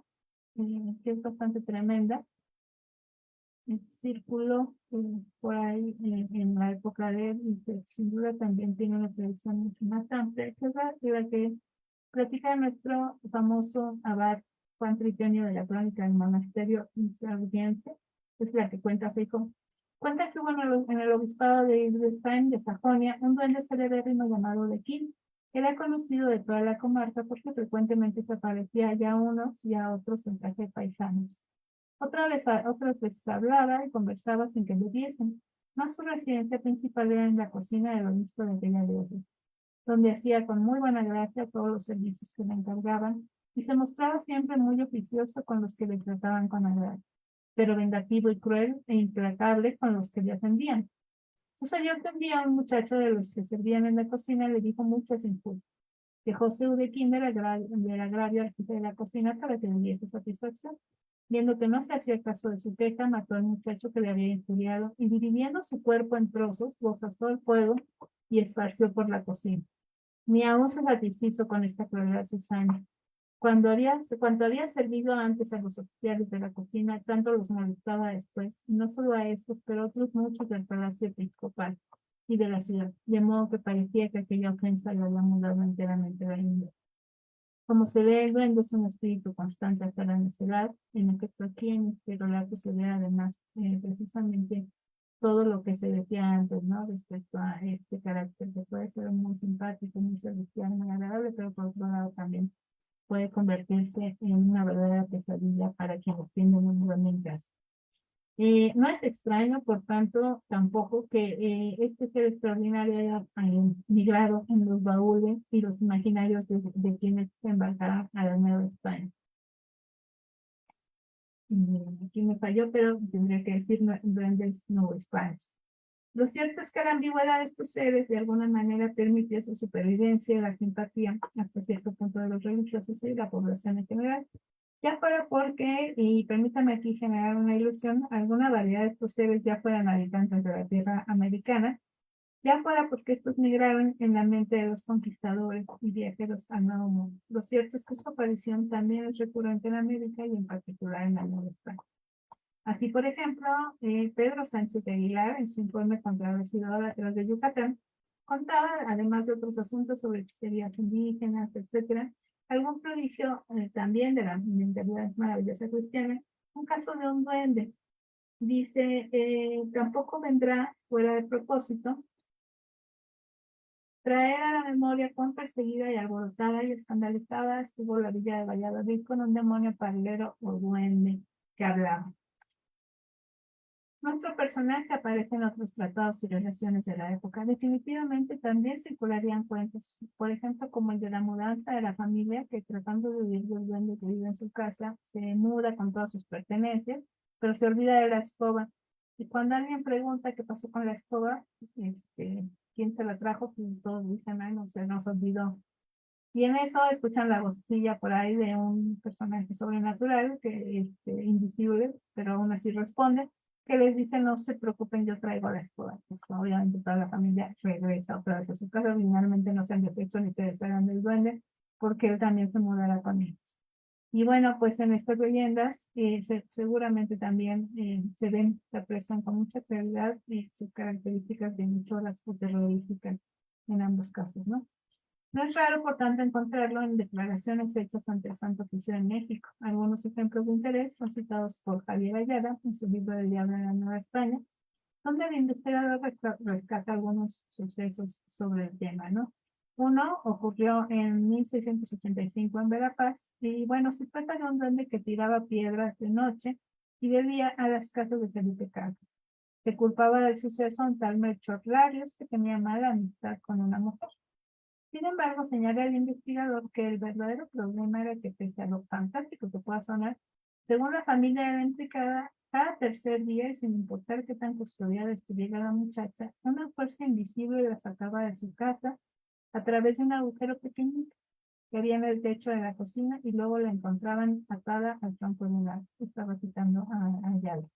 que es bastante tremenda, circuló por ahí en la época de él y que sin duda también tiene una tradición mucho más amplia, que es la que platica nuestro famoso abad Juan Tritonio de la Crónica del Monasterio Insurgente, es la que cuenta Fico. Cuenta que hubo en el obispado de Hildesheim de Sajonia un duende celebérrimo llamado Lequín. Era conocido de toda la comarca porque frecuentemente se aparecía ya a unos y a otros en traje de paisanos. Otras veces hablaba y conversaba sin que le viesen, mas su residencia principal era en la cocina del obispo de aquella diócesis, donde hacía con muy buena gracia todos los servicios que le encargaban y se mostraba siempre muy oficioso con los que le trataban con agrado, pero vengativo y cruel e implacable con los que le ofendían. Sucedió que un día un muchacho de los que servían en la cocina le dijo muchas injurias. Dejó Eudequín del agravio al jefe de la cocina para que le diese satisfacción. Viendo que no se hacía caso de su queja, mató al muchacho que le había injuriado y dividiendo su cuerpo en trozos, los asó al fuego y esparció por la cocina. Ni aún se satisfizo con esta crueldad Susana. Cuando había servido antes a los oficiales de la cocina, tanto los molestaba después, y no solo a estos, pero a otros muchos del palacio episcopal y de la ciudad, de modo que parecía que aquella ofensa le había mudado enteramente la índole. Como se ve, el duende es un espíritu constante hasta la necedad. En efecto, aquí en este relato se ve además precisamente todo lo que se decía antes, ¿no? Respecto a este carácter que puede ser muy simpático, muy servicial, muy agradable, pero por otro lado también puede convertirse en una verdadera pesadilla para quienes tienen un duende en casa. No es extraño, por tanto, tampoco que este ser extraordinario haya migrado en los baúles y los imaginarios de quienes se embarcaron a la Nueva España. Aquí me falló, pero tendría que decir duendes novohispanos. Lo cierto es que la ambigüedad de estos seres de alguna manera permitió su supervivencia y la simpatía hasta cierto punto de los religiosos y la población en general. Ya fuera porque, y permítame aquí generar una ilusión, alguna variedad de estos seres ya fueran habitantes de la tierra americana, ya fuera porque estos migraron en la mente de los conquistadores y viajeros al Nuevo Mundo. Lo cierto es que su aparición también es recurrente en América y en particular en la Nueva España. Así, por ejemplo, Pedro Sánchez de Aguilar, en su informe contra los idólatras de Yucatán, contaba, además de otros asuntos sobre hechicerías indígenas, etcétera, algún prodigio también de la mentalidad maravillosa cristiana, un caso de un duende. Dice, tampoco vendrá fuera de propósito traer a la memoria cuán perseguida y alborotada y escandalizada estuvo la villa de Valladolid con un demonio parlero o duende que hablaba. Nuestro personaje aparece en otros tratados y relaciones de la época. Definitivamente también circularían cuentos, por ejemplo, como el de la mudanza de la familia que tratando de huir del duende que vive en su casa, se muda con todas sus pertenencias, pero se olvida de la escoba. Y cuando alguien pregunta qué pasó con la escoba, ¿quién se la trajo? Pues todos dicen, ay, no, se nos olvidó. Y en eso escuchan la vocecilla por ahí de un personaje sobrenatural, invisible, pero aún así responde, que les dice, no se preocupen, yo traigo la escoba. Pues obviamente toda la familia regresa otra vez a su casa, finalmente no se han deshecho ni se deshagan del duende, porque él también se mudará con ellos. Y bueno, pues en estas leyendas seguramente también se aprecian con mucha claridad sus características de nicholas o terroríficas en ambos casos, ¿no? No es raro, por tanto, encontrarlo en declaraciones hechas ante el Santo Oficio de México. Algunos ejemplos de interés son citados por Javier Ayala en su libro del Diablo en la Nueva España, donde el investigador rescata algunos sucesos sobre el tema, ¿no? Uno ocurrió en 1685 en Verapaz, y bueno, se trata de un duende que tiraba piedras de noche y de día a las casas de Felipe Carlos. Se culpaba del suceso a un tal Melchor Larios, que tenía mala amistad con una mujer. Sin embargo, señala el investigador que el verdadero problema era que, pese a lo fantástico que pueda sonar, según la familia de la implicada, cada tercer día, y sin importar qué tan custodiada estuviera la muchacha, una fuerza invisible la sacaba de su casa a través de un agujero pequeñito que había en el techo de la cocina, y luego la encontraban atada al tronco de un árbol. Estaba citando a Ayala.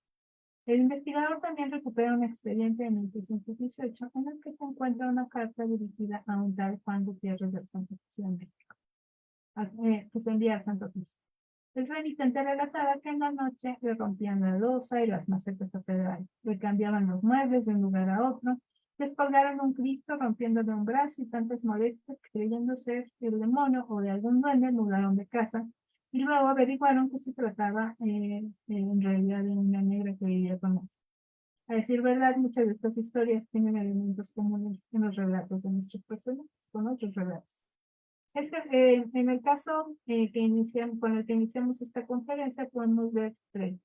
El investigador también recupera un expediente de 1618 en el que se encuentra una carta dirigida a un tal Juan Gutiérrez del Santo Oficio de México, que se envía al Santo Oficio. El remitente relataba que en la noche le rompían la loza y las macetas catedrales, le cambiaban los muebles de un lugar a otro, descolgaron un Cristo rompiéndole un brazo, y tantas molestias que, creyendo ser el demonio o de algún duende, mudaron de casa, y luego averiguaron que se trataba en realidad de una negra que vivía con él. A decir verdad, muchas de estas historias tienen elementos comunes en los relatos de nuestros personajes, con otros relatos. En el caso con el que iniciamos esta conferencia, podemos ver tres,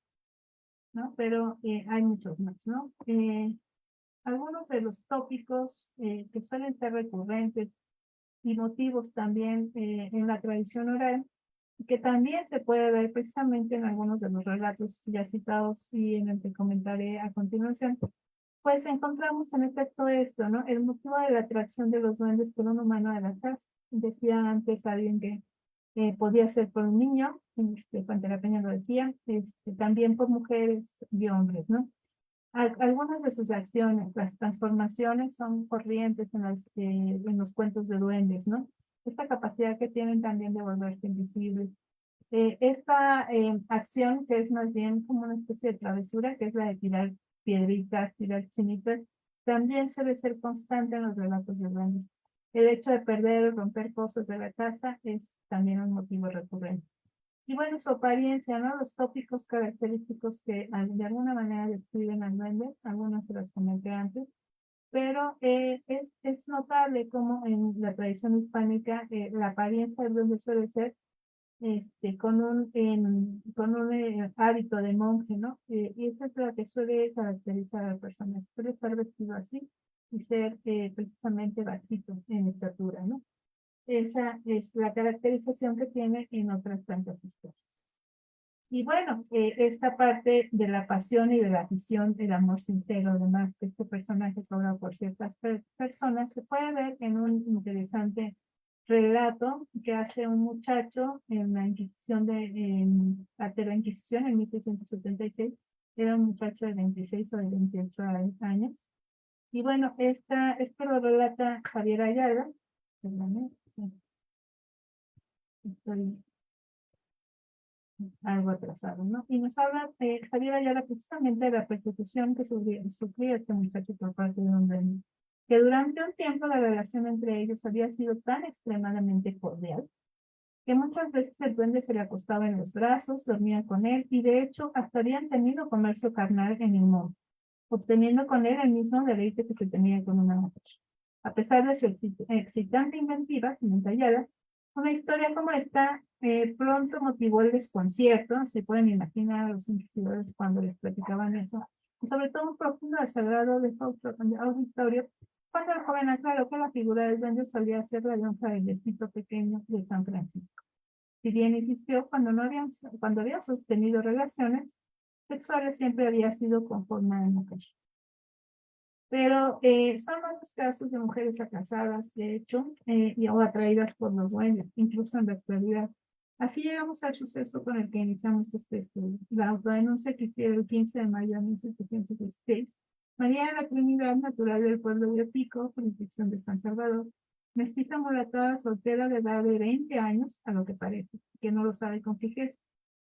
¿no? Pero hay muchos más, ¿no? Algunos de los tópicos que suelen ser recurrentes y motivos también en la tradición oral, que también se puede ver precisamente en algunos de los relatos ya citados y en el que comentaré a continuación, pues encontramos en efecto esto, ¿no? El motivo de la atracción de los duendes por un humano de la casa. Decía antes alguien que podía ser por un niño, Juan de la Peña lo decía, también por mujeres y hombres, ¿no? Algunas de sus acciones, las transformaciones, son corrientes en los cuentos de duendes, ¿no? Esta capacidad que tienen también de volverse invisibles. Esta acción, que es más bien como una especie de travesura, que es la de tirar piedritas, tirar chinitas, también suele ser constante en los relatos de duendes. El hecho de perder o romper cosas de la casa es también un motivo recurrente. Y bueno, su apariencia, ¿no? Los tópicos característicos que de alguna manera describen al duende, algunas de las comenté antes, pero es notable cómo en la tradición hispánica la apariencia del duende suele ser con un hábito de monje, ¿no? Y eso es lo que suele caracterizar al personaje. Suele estar vestido así y ser precisamente bajito en estatura, ¿no? Esa es la caracterización que tiene en otras tantas historias. Y bueno, esta parte de la pasión y de la afición, del amor sincero, además, que este personaje cobra por ciertas personas, se puede ver en un interesante relato que hace un muchacho en la Inquisición ante la Inquisición en 1676. Era un muchacho de 26 o de 28 años. Y bueno, esto lo relata Javier Ayala. Perdón, estoy algo atrasado, ¿no? Y nos habla Javier Ayala precisamente de la persecución que sufría este muchacho por parte de un duende, que durante un tiempo la relación entre ellos había sido tan extremadamente cordial, que muchas veces el duende se le acostaba en los brazos, dormía con él, y de hecho hasta habían tenido comercio carnal en el monte, obteniendo con él el mismo deleite que se tenía con una mujer. A pesar de su excitante inventiva, comenta Ayala, una historia como esta pronto motivó el desconcierto. Se pueden imaginar a los investigadores cuando les platicaban eso, y sobre todo un profundo desagrado de su auditorio, cuando el joven aclaró que la figura del duende solía ser la de un frailecito pequeño de San Francisco. Si bien existió cuando había sostenido relaciones sexuales, siempre había sido con forma de mujer. Pero son varios casos de mujeres casadas, de hecho, o atraídas por los duendes, incluso en la actualidad. Así llegamos al suceso con el que iniciamos este estudio. La autodenuncia que hiciera el 15 de mayo de 1716, María de la Trinidad, natural del pueblo de Pico, jurisdicción de San Salvador, mestiza mulatada soltera de edad de 20 años, a lo que parece, que no lo sabe con fijeza.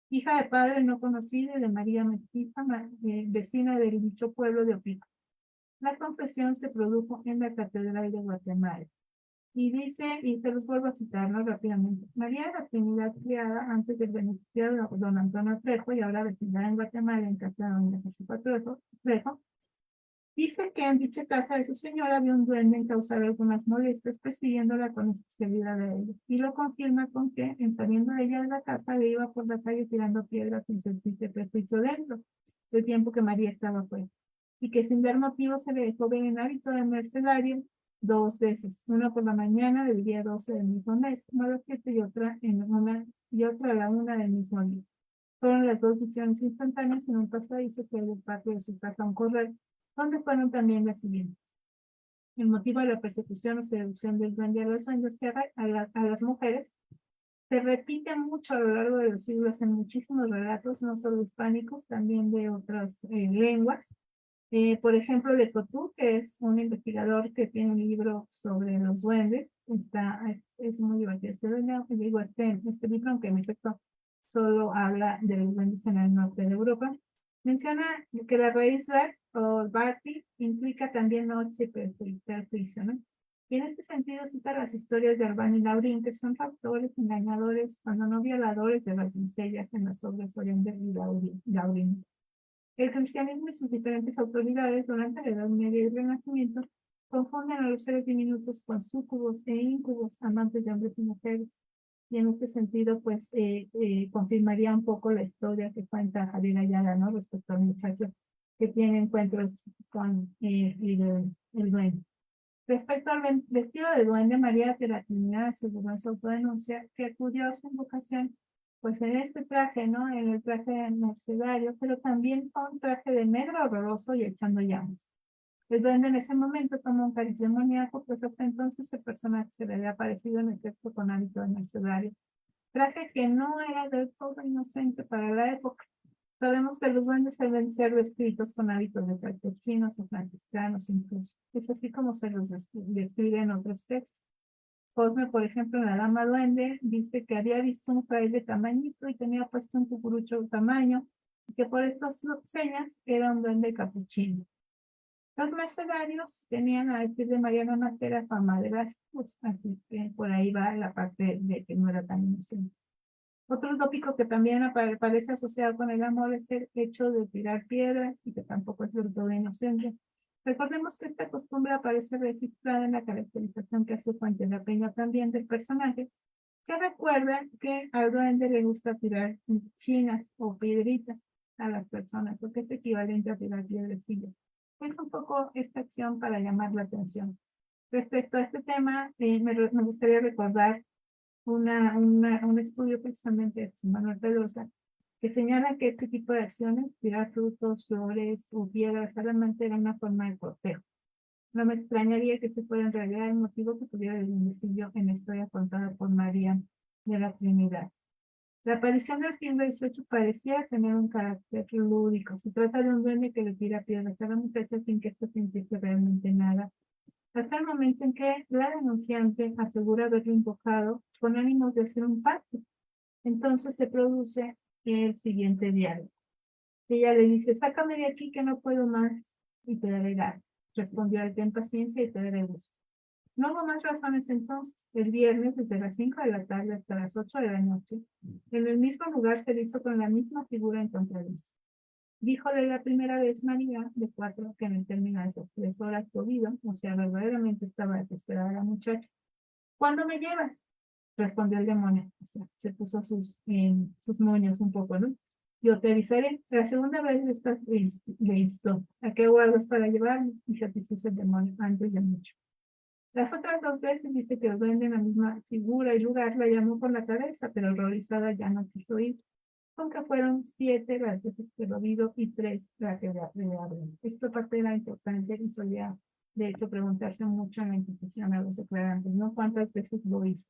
Hija de padre no conocido y de María Mestiza, vecina del dicho pueblo de Opico. La confesión se produjo en la Catedral de Guatemala. Y dice, y se los vuelvo a citar, ¿no? Rápidamente. María de la Trinidad, criada antes del beneficiado don Antonio Trejo y ahora vecindad en Guatemala en casa de doña Josefa Trejo, dice que en dicha casa de su señora había un duende en causar algunas molestias persiguiéndola con especialidad de ella. Y lo confirma con que, en saliendo de ella de la casa, le iba por la calle tirando piedras sin sentirse prejuicio dentro, del tiempo que María estaba fuera. Y que sin dar motivo se le dejó ver en hábito de mercedario 2 veces, una por la mañana del día 12 del mismo mes, no a las 7 y otra a la 1 del mismo día. Fueron las 2 visiones instantáneas en un pasadizo que hay del patio de su casa a un correr, donde fueron también las siguientes. El motivo de la persecución o seducción del duende a los duendes a las mujeres se repite mucho a lo largo de los siglos en muchísimos relatos, no solo hispánicos, también de otras lenguas. Por ejemplo, de Cotú, que es un investigador que tiene un libro sobre los duendes, es muy divertido este libro, aunque en efecto solo habla de los duendes en el norte de Europa. Menciona que la raíz Bar o Barti implica también noche, perjuicio, ¿no? Y en este sentido cita las historias de Albán y Laurín, que son factores engañadores, cuando no violadores de las doncellas en las obras Oriente y Laurín. El cristianismo y sus diferentes autoridades durante la Edad Media y el Renacimiento confunden a los seres diminutos con súcubos e íncubos, amantes de hombres y mujeres. Y en este sentido, pues, confirmaría un poco la historia que cuenta Javier Ayala, ¿no? Respecto al muchacho que tiene encuentros con el duende. Respecto al vestido de duende, María de la Trinidad aseguró en su autodenuncia que acudió a su invocación, pues en este traje, ¿no? En el traje mercedario, pero también con un traje de negro horroroso y echando llamas. El duende en ese momento tomó un cariz demoníaco, pues hasta entonces el personaje se le había aparecido en efecto con hábito de mercedario. Traje que no era del todo inocente para la época. Sabemos que los duendes suelen ser descritos con hábitos de capuchinos o franciscanos incluso. Es así como se los describe en otros textos. Cosme, por ejemplo, en La Dama Duende, dice que había visto un fraile tamañito y tenía puesto un cucurucho tamaño, y que por estas señas era un duende capuchino. Los mercenarios tenían, a decir de Mariano Matera, fama de gastos, así que por ahí va la parte de que no era tan inocente. Otro tópico que también aparece asociado con el amor es el hecho de tirar piedras y que tampoco es del todo inocente. Recordemos que esta costumbre aparece registrada en la caracterización que hace Fuentes de la Peña también del personaje, que recuerda que al duende le gusta tirar chinas o piedritas a las personas, porque es equivalente a tirar piedrecillas. Es un poco esta acción para llamar la atención. Respecto a este tema, me gustaría recordar un estudio precisamente de Manuel Pedrosa, que señala que este tipo de acciones, tirar frutos, flores o piedras, solamente era una forma de cortejo. No me extrañaría que este fuera en realidad el motivo que tuviera el duendecillo en la historia contada por María de la Trinidad. La aparición del siglo XVIII parecía tener un carácter lúdico. Se trata de un duende que le tira piedras a la muchacha sin que esto sintiese realmente nada, hasta el momento en que la denunciante asegura haberlo invocado con ánimos de hacer un pacto. Entonces se produce el siguiente diálogo. Ella le dice, sácame de aquí que no puedo más y te daré gas. Respondió él, ten paciencia y te daré gusto. No hubo más razones entonces. El viernes, desde las 5 de la tarde hasta las 8 de la noche, en el mismo lugar se hizo con la misma figura en contradice. Díjole la primera vez María, de 4, que en el término de las 3 horas llovido, o sea, verdaderamente estaba desesperada la muchacha. ¿Cuándo me llevas? Respondió el demonio, o sea, se puso sus moños un poco, ¿no? Yo te avisaré. La segunda vez le instó, ¿a qué guardas para llevarme? Y satisfizo el demonio antes de mucho. Las otras 2 veces dice que el duende en la misma figura y lugar la llamó por la cabeza, pero horrorizada ya no quiso ir, aunque fueron 7 las veces que lo vido y 3 las que le abrió. Esta parte era importante y solía, de hecho, preguntarse mucho en la institución a los declarantes, ¿no? ¿Cuántas veces lo hizo?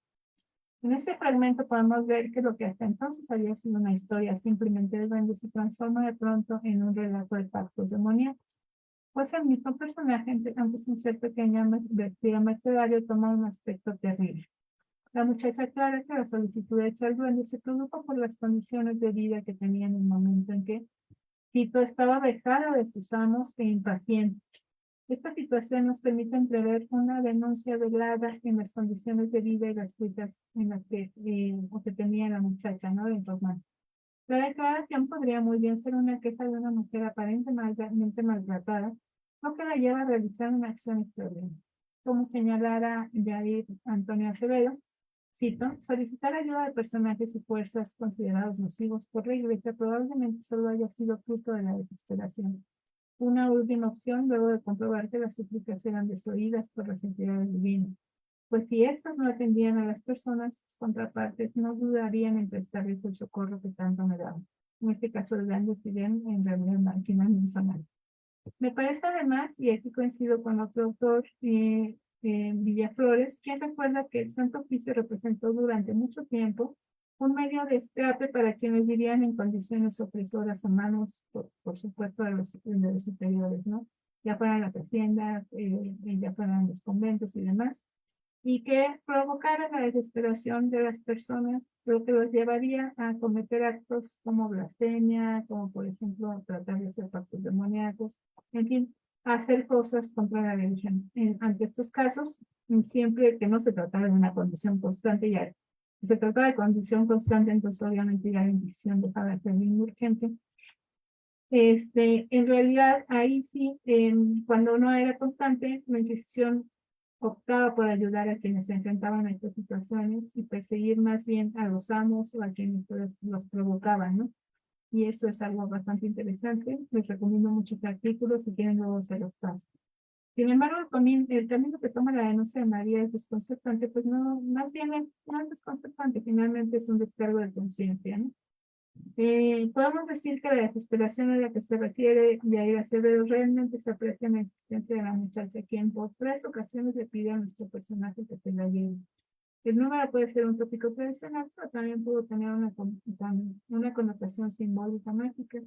En este fragmento podemos ver que lo que hasta entonces había sido una historia simplemente de duende se transforma de pronto en un relato de pactos demoníacos. Pues el mismo personaje, antes un ser pequeño vestido mercedario, toma un aspecto terrible. La muchacha aclara que la solicitud hecha al duende se produjo por las condiciones de vida que tenía en el momento en que Tito estaba vejado de sus amos e impaciente. Esta situación nos permite entrever una denuncia velada en las condiciones de vida y gratuitas en las o que tenía la muchacha, ¿no? De Román. La declaración podría muy bien ser una queja de una mujer aparentemente maltratada, lo que la lleva a realizar una acción extraordinaria. Como señalara Jair Antonio Acevedo, cito, solicitar ayuda de personajes y fuerzas considerados nocivos por la Iglesia probablemente solo haya sido fruto de la desesperación. Una última opción luego de comprobar que las súplicas eran desoídas por las entidades divinas. Pues si éstas no atendían a las personas, sus contrapartes no dudarían en prestarles el socorro que tanto me daban. En este caso, el gran decidieron en realidad máquina mencional. Me parece además, y aquí coincido con otro autor, Villaflores, quien recuerda que el Santo Oficio representó durante mucho tiempo un medio de escape para quienes vivían en condiciones opresoras a manos, por supuesto, de los superiores, ¿no? Ya fueran las haciendas, ya fueran los conventos y demás, y que provocara la desesperación de las personas, lo que los llevaría a cometer actos como blasfemia, como por ejemplo tratar de hacer pactos demoníacos, en fin, hacer cosas contra la religión. Ante estos casos, siempre que no se tratara de una condición constante, ya si se trata de condición constante, entonces obviamente la bendición dejaba de ser muy urgente. En realidad, ahí sí, cuando no era constante, la Inquisición optaba por ayudar a quienes se enfrentaban a estas situaciones y perseguir más bien a los amos o a quienes los provocaban, ¿no? Y eso es algo bastante interesante. Les recomiendo muchos artículos si quieren luego se los paso. Sin embargo, el camino que toma la denuncia de María es desconcertante, pues no, más bien no es desconcertante, finalmente es un descargo de conciencia, ¿no? Podemos decir que la desesperación a la que se refiere Yair Acevedo realmente se aprecia en la existencia de la muchacha, quien por 3 ocasiones le pide a nuestro personaje que se la lleve. El número puede ser un tópico tradicional, pero también pudo tener una connotación simbólica mágica.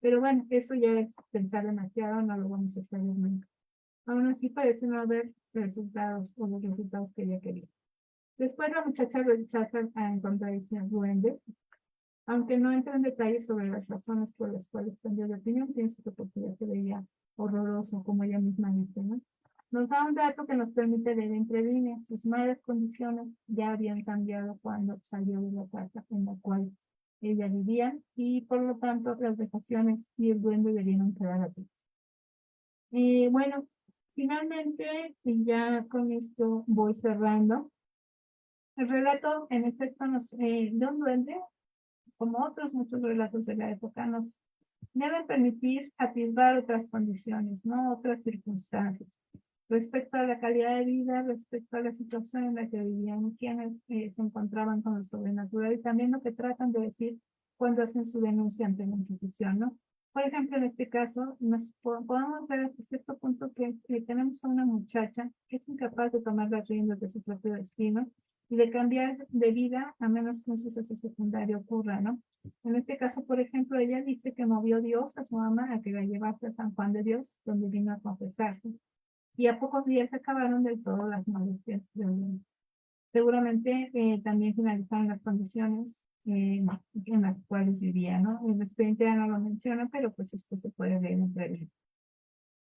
Pero bueno, eso ya es pensar demasiado, no lo vamos a hacer nunca. Aún así parece no haber resultados o los resultados que ella quería. Después la muchacha rechaza a encontrar ese duende. Aunque no entra en detalles sobre las razones por las cuales cambió de opinión, pienso que porque ya se veía horroroso, como ella misma dice, ¿no? Nos da un dato que nos permite leer entre líneas. Sus malas condiciones ya habían cambiado cuando salió de la casa en la cual ella vivía y por lo tanto las vejaciones y el duende debieron quedar atrás. Bueno, finalmente, y ya con esto voy cerrando, el relato en efecto de un duende, como otros muchos relatos de la época, nos deben permitir atisbar otras condiciones, ¿no? Otras circunstancias, respecto a la calidad de vida, respecto a la situación en la que vivían, quienes se encontraban con lo sobrenatural y también lo que tratan de decir cuando hacen su denuncia ante la Inquisición, ¿no? Por ejemplo, en este caso, podemos ver hasta cierto punto que tenemos a una muchacha que es incapaz de tomar las riendas de su propio destino y de cambiar de vida a menos que un suceso secundario ocurra, ¿no? En este caso, por ejemplo, ella dice que movió Dios a su mamá a que la llevase a San Juan de Dios, donde vino a confesarse. Y a pocos días acabaron del todo las molestias de Orión. Seguramente también finalizaron las condiciones en las cuales vivía, ¿no? El expediente ya no lo menciona, pero pues esto se puede ver en breve.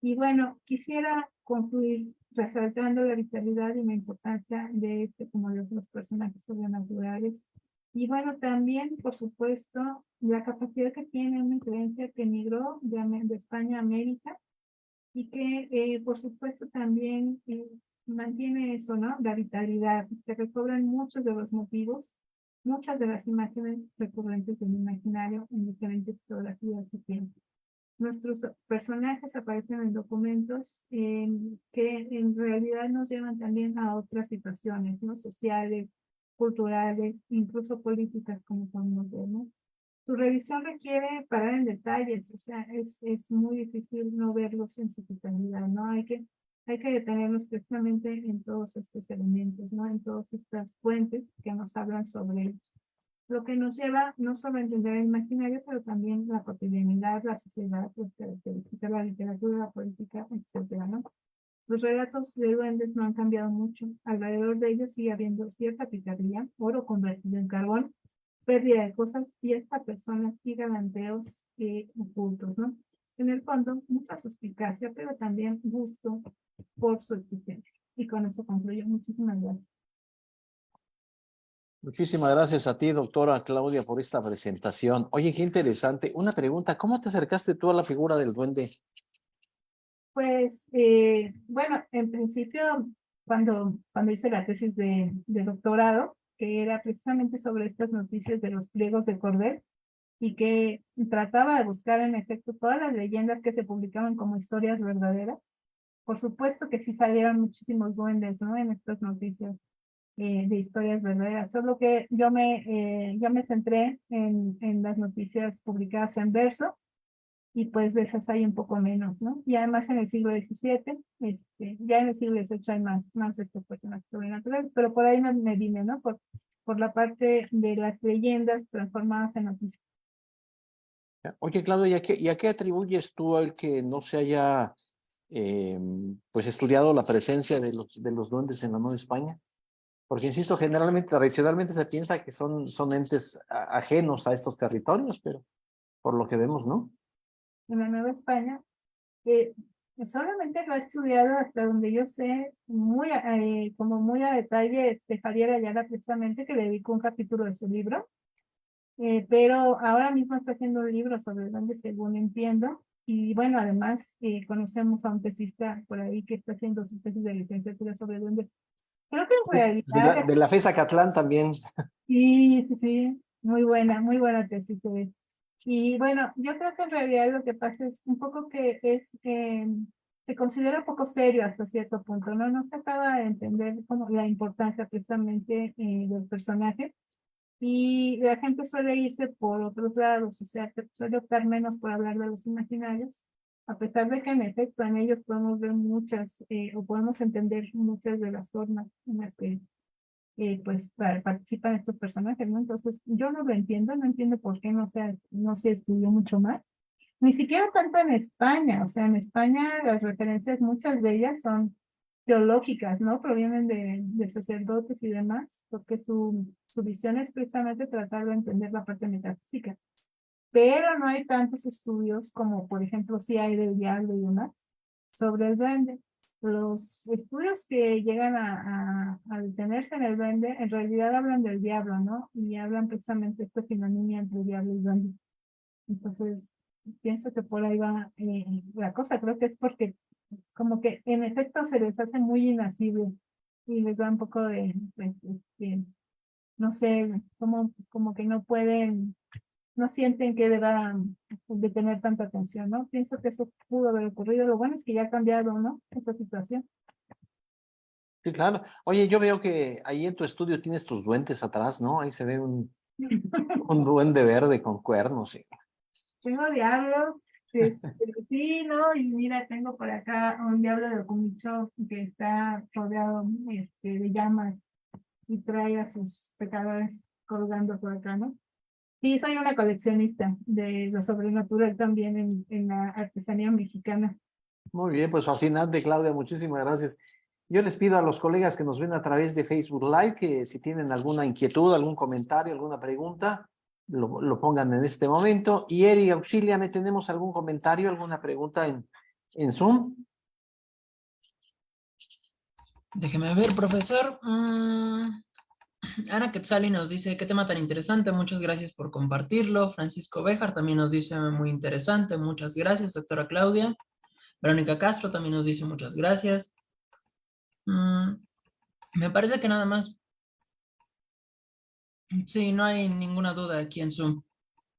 Y bueno, quisiera concluir resaltando la vitalidad y la importancia de este como de otros personajes sobrenaturales. Y bueno, también, por supuesto, la capacidad que tiene una creencia que migró de España a América y que, por supuesto, también mantiene eso, ¿no? La vitalidad. Se recobran muchos de los motivos, muchas de las imágenes recurrentes del imaginario en diferentes fotografías y tiempos. Nuestros personajes aparecen en documentos que en realidad nos llevan también a otras situaciones, ¿no? Sociales, culturales, incluso políticas, como podemos ver, ¿no? Su revisión requiere parar en detalles, o sea, es muy difícil no verlos en su totalidad, ¿no? Hay que detenernos precisamente en todos estos elementos, ¿no? En todas estas fuentes que nos hablan sobre ellos. Lo que nos lleva no solo a entender el imaginario, pero también la cotidianidad, la sociedad, las características, la literatura, la política, etcétera, ¿no? Los relatos de duendes no han cambiado mucho. Alrededor de ellos sigue habiendo cierta picardía, oro convertido en carbón, pérdida de cosas y esta persona y galanteos ocultos, ¿no? en el fondo, mucha suspicacia, pero también gusto por su existencia. Y con eso concluyo. Muchísimas gracias. Muchísimas gracias a ti, doctora Claudia, por esta presentación. Oye, qué interesante. Una pregunta, ¿cómo te acercaste tú a la figura del duende? Pues, bueno, en principio, cuando hice la tesis de doctorado, que era precisamente sobre estas noticias de los pliegos de cordel, y que trataba de buscar en efecto todas las leyendas que se publicaban como historias verdaderas. Por supuesto que sí salieron muchísimos duendes, ¿no? En estas noticias de historias verdaderas, solo que yo me centré en las noticias publicadas en verso, y pues de esas hay un poco menos, ¿no? Y además en el siglo XVII, ya en el siglo XVIII hay más de estos personajes sobrenaturales, pero por ahí me vine, ¿no? Por la parte de las leyendas transformadas en noticias. Oye, Claudia, ¿y a qué atribuyes tú al que no se haya pues estudiado la presencia de los duendes en la Nueva España? Porque, insisto, generalmente, tradicionalmente se piensa que son entes ajenos a estos territorios, pero por lo que vemos, ¿no? En la Nueva España, eh, solamente lo he estudiado hasta donde yo sé, como muy a detalle, de Javier Ayala precisamente, que le dedicó un capítulo de su libro, pero ahora mismo está haciendo un libro sobre dónde, según entiendo, y bueno, además conocemos a un tesista por ahí que está haciendo su tesis de licenciatura sobre dónde. Creo que en realidad, De la FES Acatlán también. sí, sí, sí, muy buena tesis. Y bueno, yo creo que en realidad lo que pasa es un poco que se considera un poco serio hasta cierto punto, ¿no? No se acaba de entender como la importancia precisamente del personaje, y la gente suele irse por otros lados, o sea, suele optar menos por hablar de los imaginarios, a pesar de que en efecto en ellos podemos ver muchas, o podemos entender muchas de las formas en las que pues participan estos personajes, ¿no? Entonces, yo no lo entiendo, no entiendo por qué no se estudió mucho más. Ni siquiera tanto en España, o sea, en España las referencias, muchas de ellas son teológicas, ¿no? Provienen de sacerdotes y demás, porque su visión es precisamente tratar de entender la parte metafísica. Pero no hay tantos estudios como, por ejemplo, si hay del diablo y demás, sobre el duende. Los estudios que llegan a detenerse en el duende, en realidad hablan del diablo, ¿no? Y hablan precisamente esta sinonimia entre diablo y duende. Entonces, pienso que por ahí va la cosa. Creo que es porque como que en efecto se les hace muy inasible y les da un poco no sé, como que no pueden, no sienten que deban de tener tanta atención, ¿no? Pienso que eso pudo haber ocurrido. Lo bueno es que ya ha cambiado, ¿no? Esta situación. Sí, claro. Oye, yo veo que ahí en tu estudio tienes tus duendes atrás, ¿no? Ahí se ve un duende verde con cuernos. Sí. Tengo diablos, sí, ¿no? Y mira, tengo por acá un diablo de Ocumicho que está rodeado de llamas y trae a sus pecadores colgando por acá, ¿no? Sí, soy una coleccionista de lo sobrenatural también en la artesanía mexicana. Muy bien, pues fascinante, Claudia. Muchísimas gracias. Yo les pido a los colegas que nos ven a través de Facebook Live que si tienen alguna inquietud, algún comentario, alguna pregunta, lo pongan en este momento. Y Eri, auxíliame, ¿tenemos algún comentario, alguna pregunta en Zoom? Déjeme ver, profesor. Ana Quetzali nos dice, qué tema tan interesante, muchas gracias por compartirlo. Francisco Béjar también nos dice, muy interesante, muchas gracias, doctora Claudia. Verónica Castro también nos dice, muchas gracias. Me parece que nada más. Sí, no hay ninguna duda aquí en Zoom.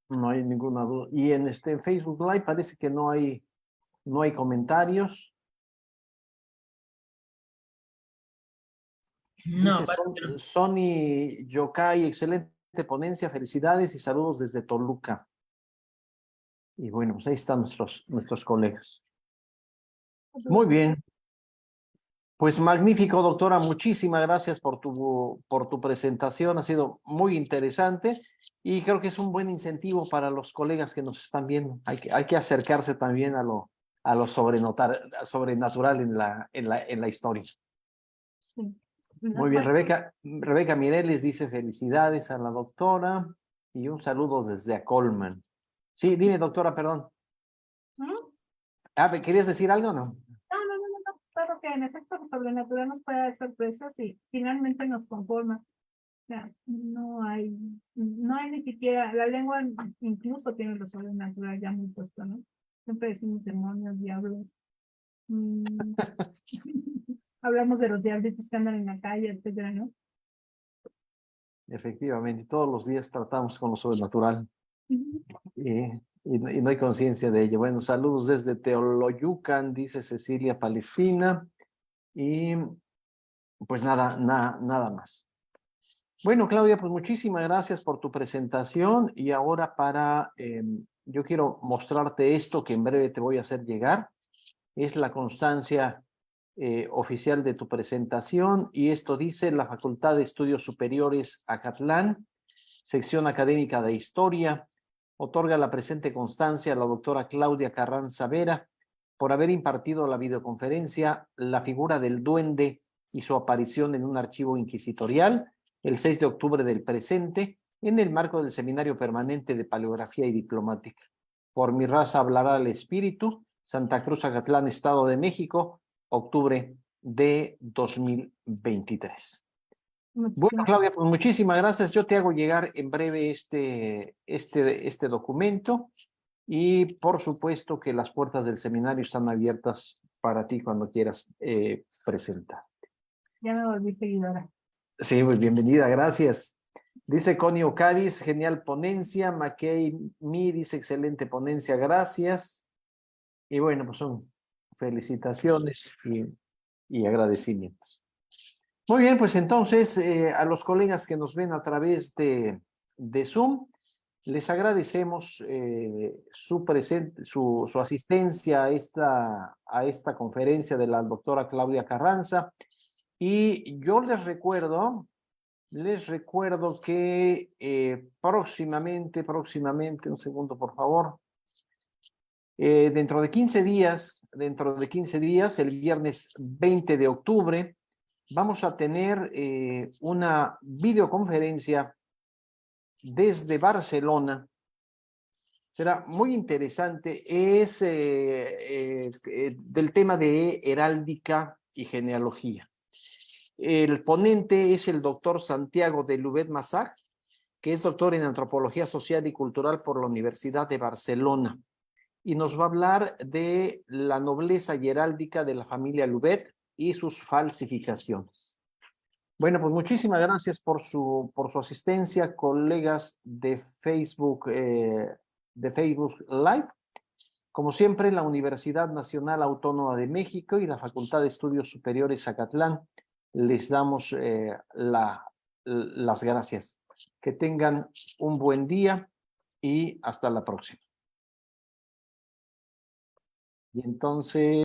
No hay ninguna duda. Y en este Facebook Live parece que no hay comentarios. No, Dice parece que no. Sony Yokai, excelente ponencia, felicidades y saludos desde Toluca. Y bueno, pues ahí están nuestros colegas. Muy bien. Pues magnífico, doctora. Muchísimas gracias por tu presentación. Ha sido muy interesante y creo que es un buen incentivo para los colegas que nos están viendo. Hay que acercarse también a lo sobrenatural en la historia. Sí. Muy bien, Rebeca Mireles dice felicidades a la doctora y un saludo desde Colman. Sí, dime, doctora, perdón. ¿me querías decir algo o no? No, claro que en efecto lo sobrenatural nos puede dar sorpresas y finalmente nos conforma. O sea, no hay ni siquiera, la lengua incluso tiene lo sobrenatural ya muy puesto, ¿no? Siempre decimos demonios, diablos. mm, Hablamos de los diablitos que andan en la calle, etcétera, ¿no? Efectivamente, todos los días tratamos con lo sobrenatural Ujú. y no hay conciencia de ello. Bueno, saludos desde Teoloyucan, dice Cecilia Palestina, y pues nada más. Bueno, Claudia, pues muchísimas gracias por tu presentación y ahora yo quiero mostrarte esto que en breve te voy a hacer llegar. Es la constancia oficial de tu presentación y esto dice la Facultad de Estudios Superiores Acatlán, sección académica de Historia, otorga la presente constancia a la doctora Claudia Carranza Vera por haber impartido la videoconferencia La figura del duende y su aparición en un archivo inquisitorial el 6 de octubre del presente en el marco del Seminario Permanente de Paleografía y Diplomática. Por mi raza hablará el espíritu, Santa Cruz, Acatlán, Estado de México, octubre de 2023. Bueno, Muchísimas Claudia, pues muchísimas gracias. Yo te hago llegar en breve este documento y por supuesto que las puertas del seminario están abiertas para ti cuando quieras presentar. Ya me volví seguidora. Sí, pues bienvenida, gracias. Dice Connie Ocadis, genial ponencia. McKay Mi dice, excelente ponencia, gracias. Y bueno, pues son felicitaciones y agradecimientos. Muy bien, pues entonces a los colegas que nos ven a través de Zoom, les agradecemos su asistencia a esta conferencia de la doctora Claudia Carranza. Y yo les recuerdo que próximamente, un segundo por favor, dentro de 15 días, el viernes 20 de octubre, vamos a tener una videoconferencia desde Barcelona. Será muy interesante. Es del tema de heráldica y genealogía. El ponente es el doctor Santiago de Louvet-Massach, que es doctor en Antropología Social y Cultural por la Universidad de Barcelona. Y nos va a hablar de la nobleza y heráldica de la familia Louvet y sus falsificaciones. Bueno, pues muchísimas gracias por su asistencia, colegas de Facebook Live. Como siempre, la Universidad Nacional Autónoma de México y la Facultad de Estudios Superiores Acatlán les damos las gracias. Que tengan un buen día y hasta la próxima. Y entonces...